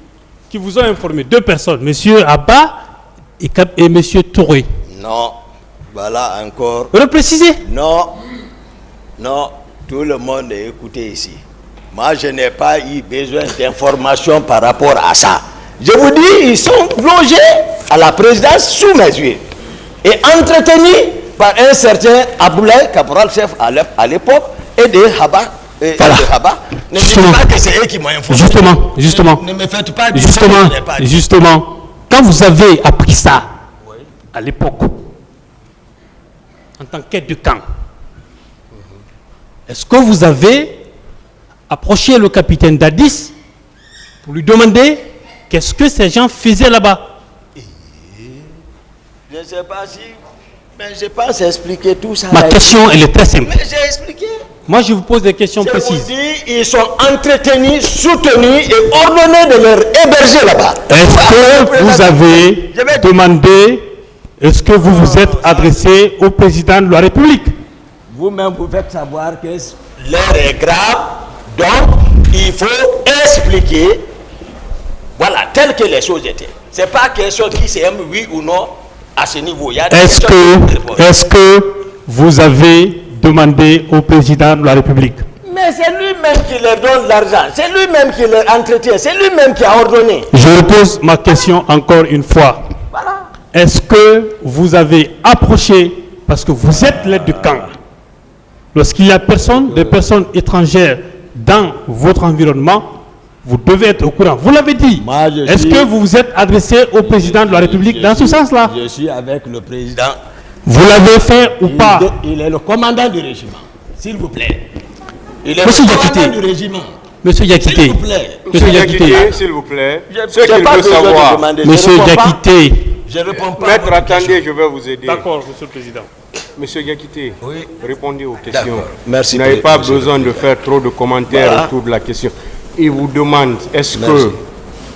qui vous ont informé. Deux personnes, M. Abba et M. Touré. Non, voilà encore. Vous le précisez? Non, tout le monde est écouté ici. Moi, je n'ai pas eu besoin d'informations par rapport à ça. Je vous dis, ils sont logés à la présidence sous mes yeux et entretenus par un certain Aboulaye, caporal-chef à l'époque, et de Haba. Voilà. Ne me dites pas que c'est eux qui m'ont informé. Justement. Ne me faites pas dire Justement. Quand vous avez appris ça, à l'époque, en tant qu'aide de camp, est-ce que vous avez approché le capitaine Dadis pour lui demander qu'est-ce que ces gens faisaient là-bas? Je ne sais pas si... Mais je pense expliquer tout ça. Ma question, elle est très simple. Mais j'ai expliqué. Moi, je vous pose des questions précises. Je vous dis, ils sont entretenus, soutenus et ordonnés de leur héberger là-bas. Est-ce que vous avez demandé, est-ce que vous vous êtes adressé au président de la République? Vous-même, vous faites savoir que l'heure est grave, donc il faut expliquer, voilà, tel que les choses étaient. Ce n'est pas question qui s'aime, oui ou non, à ce niveau. Est-ce que vous avez demandé au président de la République? Mais c'est lui-même qui leur donne l'argent, c'est lui-même qui leur entretient, c'est lui-même qui a ordonné. Je repose ma question encore une fois. Voilà. Est-ce que vous avez approché, parce que vous êtes l'aide de camp, lorsqu'il y a des personnes étrangères dans votre environnement, vous devez être au courant. Vous l'avez dit. Est-ce que vous vous êtes adressé au président de la République dans ce sens-là? Je suis avec le président. Vous l'avez fait ou pas? Il est le commandant du régiment, s'il vous plaît. Il est Monsieur le commandant du régiment. Monsieur Diakité. S'il vous plaît. Monsieur Diakité, s'il vous plaît. Ce qu'il veut savoir. Monsieur Diakité. Je ne réponds pas. Maître, attendez, je vais vous aider. D'accord, monsieur le président. Monsieur Diakité, oui. Répondez aux questions. Merci. Vous n'avez pas besoin de faire trop de commentaires autour de la question. Il vous demande, est-ce que,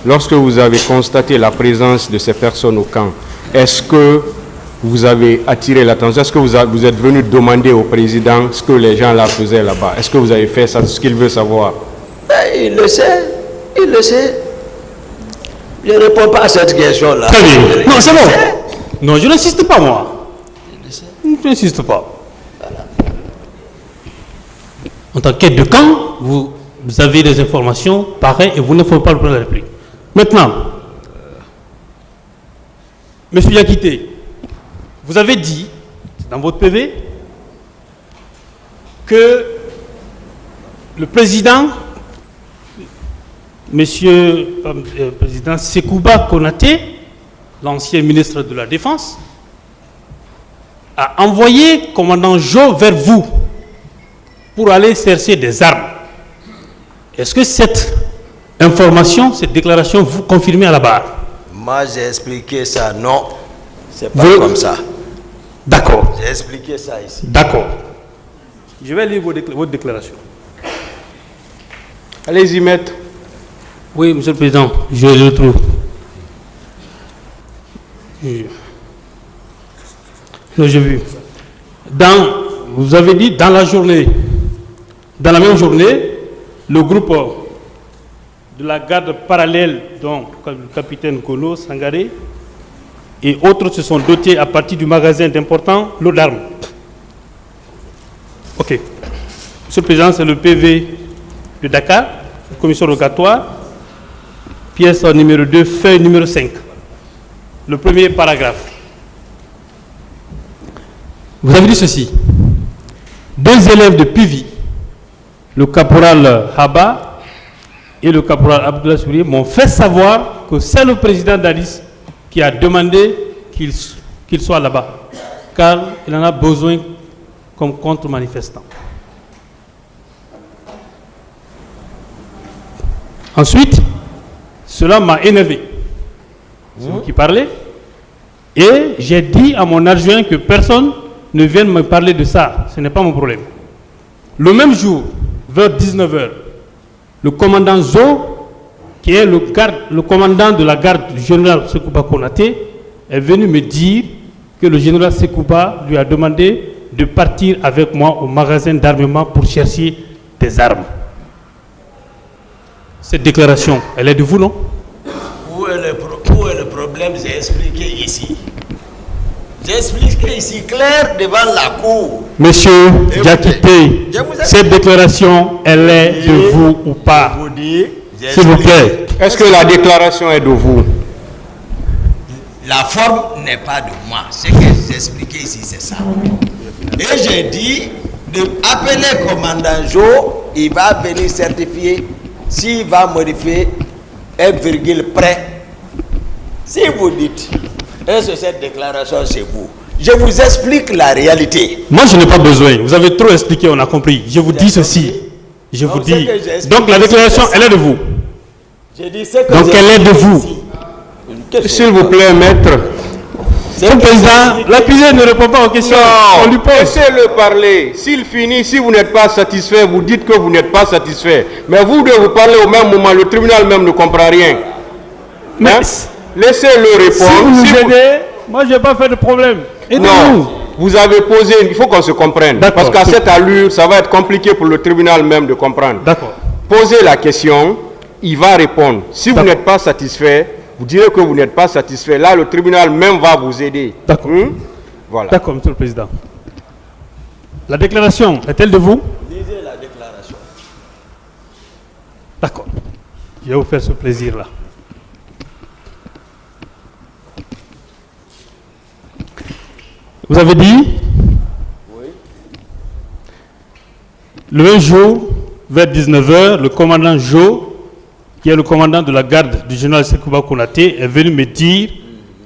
lorsque vous avez constaté la présence de ces personnes au camp, est-ce que vous avez attiré l'attention? Est-ce que vous êtes venu demander au président ce que les gens là faisaient là-bas? Est-ce que vous avez fait ça, ce qu'il veut savoir? Mais il le sait. Il le sait. Je ne réponds pas à cette question-là. Très bien. Non, c'est bon. Non, je n'insiste pas, moi. Je n'insiste pas. Voilà. En tant qu'aide de camp, vous avez des informations pareilles et vous ne faites pas le plan de la République. Maintenant, M. Diakité, vous avez dit dans votre PV que le président, président Sekouba Konaté, l'ancien ministre de la Défense, a envoyé commandant Jo vers vous pour aller chercher des armes. Est-ce que cette information, cette déclaration, vous confirmez à la barre? Moi, j'ai expliqué ça, non. C'est pas comme ça. D'accord. J'ai expliqué ça ici. D'accord. Je vais lire votre déclaration. Allez-y, maître. Oui, Monsieur le Président, je le trouve. J'ai vu. Vous avez dit dans la journée, dans la même journée, le groupe de la garde parallèle, donc le capitaine Gono, Sangaré, et autres se sont dotés à partir du magasin d'importants lots d'armes. Ok. Monsieur le Président, c'est le PV de Dakar, commission rogatoire, pièce numéro 2, feuille numéro 5. Le premier paragraphe. Vous avez dit ceci. 2 élèves de PIVI, le caporal Haba et le caporal Abdullah Sourié, m'ont fait savoir que c'est le président d'Alice qui a demandé qu'il soit là-bas, car il en a besoin comme contre-manifestant. Ensuite, cela m'a énervé. C'est vous qui parlez. Et j'ai dit à mon adjoint que personne ne vienne me parler de ça. Ce n'est pas mon problème. Le même jour, vers 19h, le commandant Zo, qui est le commandant de la garde du général Sekouba Konaté, est venu me dire que le général Sekouba lui a demandé de partir avec moi au magasin d'armement pour chercher des armes. Cette déclaration, elle est de vous, non? Où est le problème? J'ai expliqué ici. J'ai expliqué ici, clair devant la cour. Monsieur Diakité, cette déclaration, elle est de vous ou pas? S'il vous plaît. Est-ce que la déclaration est de vous? La forme n'est pas de moi. Ce que j'ai expliqué ici, c'est ça. Et j'ai dit d'appeler commandant Jo, il va venir certifier s'il va modifier un virgule près. Si vous dites, est-ce que cette déclaration c'est vous? Je vous explique la réalité. Moi je n'ai pas besoin. Vous avez trop expliqué, on a compris. Je vous dis ceci. Je vous dis. Donc la déclaration, elle est de vous. Donc elle est de vous. S'il vous plaît, maître. Monsieur le Président, l'accusé ne répond pas aux questions. On lui pose. Laissez-le parler. S'il finit, si vous n'êtes pas satisfait, vous dites que vous n'êtes pas satisfait. Mais vous devez vous parler au même moment. Le tribunal même ne comprend rien. Mais hein? Laissez-le répondre. Si vous nous aidez, moi je n'ai pas fait de problème. Non, vous avez posé, il faut qu'on se comprenne. Parce qu'à cette allure, ça va être compliqué pour le tribunal même de comprendre. D'accord. Posez la question, il va répondre. Si vous n'êtes pas satisfait, vous direz que vous n'êtes pas satisfait. Là, le tribunal même va vous aider. D'accord. Voilà. D'accord, Monsieur le Président. La déclaration est-elle de vous? Lisez la déclaration. D'accord. Je vais vous faire ce plaisir-là. Vous avez dit? Oui. Le même jour, vers 19h, le commandant Jo, qui est le commandant de la garde du général Sekouba Konaté, est venu me dire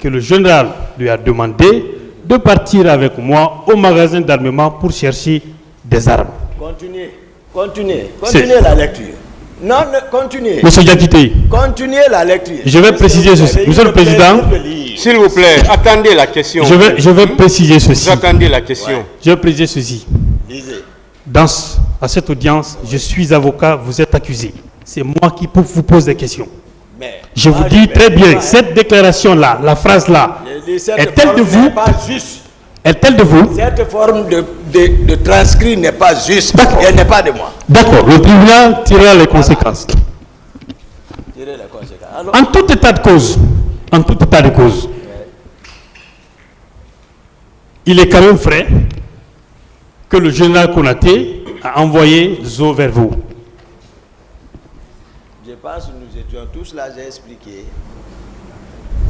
que le général lui a demandé de partir avec moi au magasin d'armement pour chercher des armes. Continuez la lecture. Non, continuez. Monsieur Diakité. Continuez la lecture. Je vais préciser ceci. Monsieur le Président. S'il vous plaît, attendez la question. Je vais préciser ceci. Vous attendez la question. Ouais. Je vais préciser ceci. Lisez. À cette audience, je suis avocat, vous êtes accusé. C'est moi qui vous pose des questions. Mais je vous dis très bien, cette déclaration-là, la phrase-là, est-elle de vous? Pas juste. Est-elle de vous? Cette forme de transcrit n'est pas juste. Elle n'est pas de moi. D'accord, le tribunal tirera les conséquences. Tirer les conséquences. Alors, En tout état de cause, il est quand même vrai que le général Konaté a envoyé Zo vers vous. je pense que nous étions tous là, j'ai expliqué.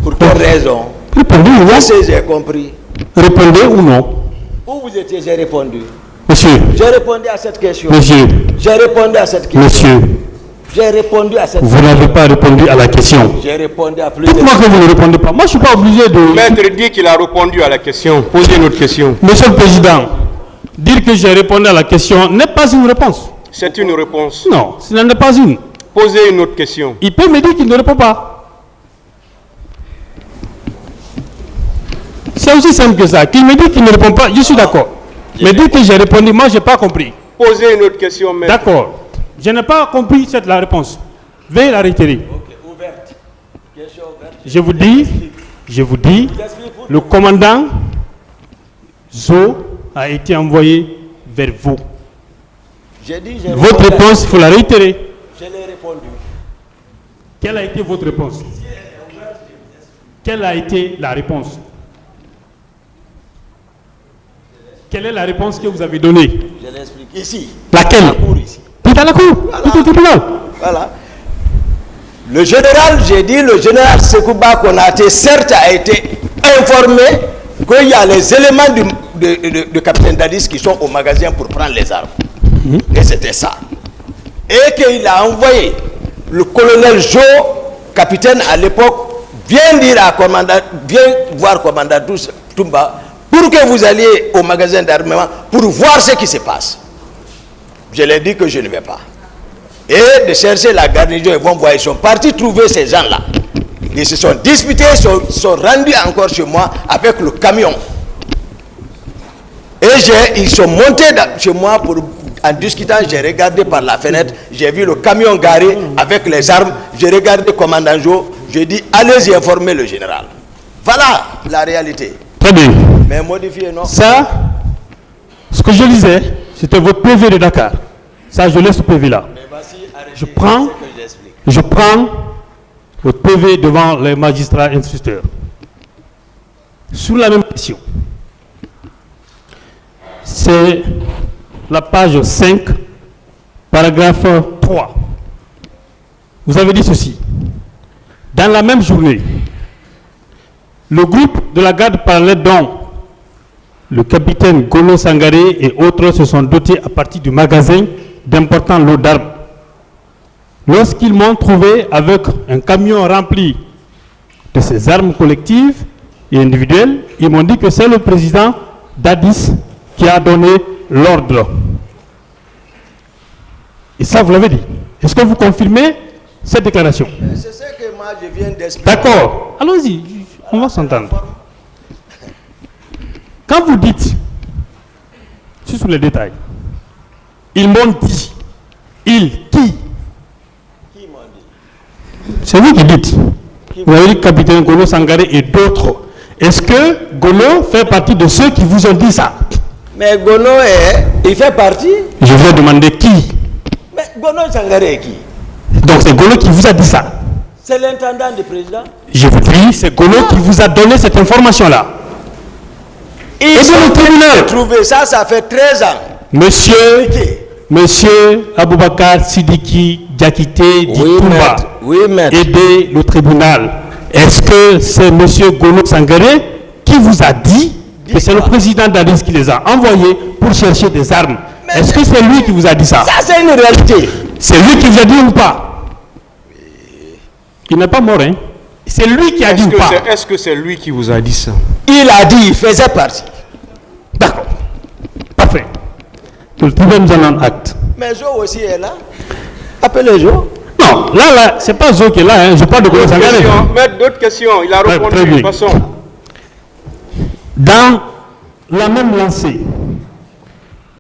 Pour quelle raison? Répondez ou non? Si j'ai compris. Répondez ou non? Où vous étiez, j'ai répondu. Monsieur. J'ai répondu à cette question. Monsieur. J'ai répondu à cette question. Monsieur. J'ai répondu à cette question. Vous n'avez pas répondu à la question. J'ai répondu à plusieurs Dites-moi que vous ne répondez pas. Moi, je ne suis pas obligé de... Maître dit qu'il a répondu à la question. Posez une autre question. Monsieur le Président, dire que j'ai répondu à la question n'est pas une réponse. C'est une réponse. Non, ce n'en est pas une. Posez une autre question. Il peut me dire qu'il ne répond pas. C'est aussi simple que ça. Qu'il me dit qu'il ne répond pas, je suis d'accord. Mais dire que j'ai répondu, moi, je n'ai pas compris. Posez une autre question, maître. D'accord. Je n'ai pas compris la réponse. Veuillez la réitérer. ouverte. Question ouverte. Je vous dis, le commandant Zo a été envoyé vers vous. J'ai dit, j'ai Votre répondu à- réponse, il faut la réitérer. Je l'ai répondu. Quelle a été votre réponse? Quelle a été la réponse? Quelle est la réponse que vous avez donnée? Je l'explique. Ici. Laquelle? À la cour ici. Tout à la cour, tout au tribunal. Voilà. Le général, j'ai dit, le général Sekouba Konaté, certes, a été informé qu'il y a les éléments de capitaine Dadis qui sont au magasin pour prendre les armes. Et c'était ça. Et qu'il a envoyé le colonel Jo, capitaine à l'époque, viens dire à commandant, viens voir commandant Toumba pour que vous alliez au magasin d'armement pour voir ce qui se passe. Je leur ai dit que je ne vais pas. Et de chercher la garnison, ils vont voir, ils sont partis trouver ces gens-là. Ils se sont disputés, sont rendus encore chez moi avec le camion. Et ils sont montés chez moi en discutant, j'ai regardé par la fenêtre, j'ai vu le camion garé avec les armes, j'ai regardé le commandant Jo, j'ai dit allez-y informer le général. Voilà la réalité. Très bien. Mais modifié, non? Ça, ce que je lisais, c'était votre PV de Dakar. Ça, je laisse ce PV-là. Je prends votre PV devant les magistrats instructeurs. Sur la même question. C'est la page 5, paragraphe 3. Vous avez dit ceci. Dans la même journée, le groupe de la garde parallèle dont le capitaine Golo Sangaré et autres se sont dotés à partir du magasin d'importants lots d'armes. Lorsqu'ils m'ont trouvé avec un camion rempli de ces armes collectives et individuelles, ils m'ont dit que c'est le président Dadis qui a donné l'ordre. Et ça, vous l'avez dit. Est-ce que vous confirmez cette déclaration? C'est ce que moi je viens d'expliquer. D'accord. Allons-y, on va s'entendre. Quand vous dites, je suis sur les détails, ils m'ont dit, qui m'ont dit? C'est vous qui dites. Vous avez dit capitaine Golo Sangaré et d'autres. Est-ce que Golo fait partie de ceux qui vous ont dit ça? Mais Gono, il fait partie. Je vous ai demandé qui. Mais Gono Sangaré est qui? Donc c'est Golo qui vous a dit ça. C'est l'intendant du président. Je vous dis, c'est Golo qui vous a donné cette information-là. Et dans le tribunal. Trouvé ça, ça fait 13 ans. Monsieur Aboubakar Sidiki Diakité Ditoumba, aidez le tribunal. Est-ce que c'est monsieur Golo Sangaré qui vous a dit que c'est le président Dadis qui les a envoyés pour chercher des armes? Est-ce que c'est lui qui vous a dit ça? Ça, c'est une réalité. C'est lui qui vous a dit ou pas? Il n'est pas mort, hein? C'est lui qui a dit ou pas? Est-ce que c'est lui qui vous a dit ça? Il a dit, il faisait partie. D'accord. Parfait. Que le tribunal nous en rende acte. Mais Jo aussi est là. Appelez Jo. Non, là, c'est pas Zo qui est là, hein. Je parle de Golo Sangaré. Mettre d'autres questions, il a répondu. Très bien. Passons. Dans la même lancée,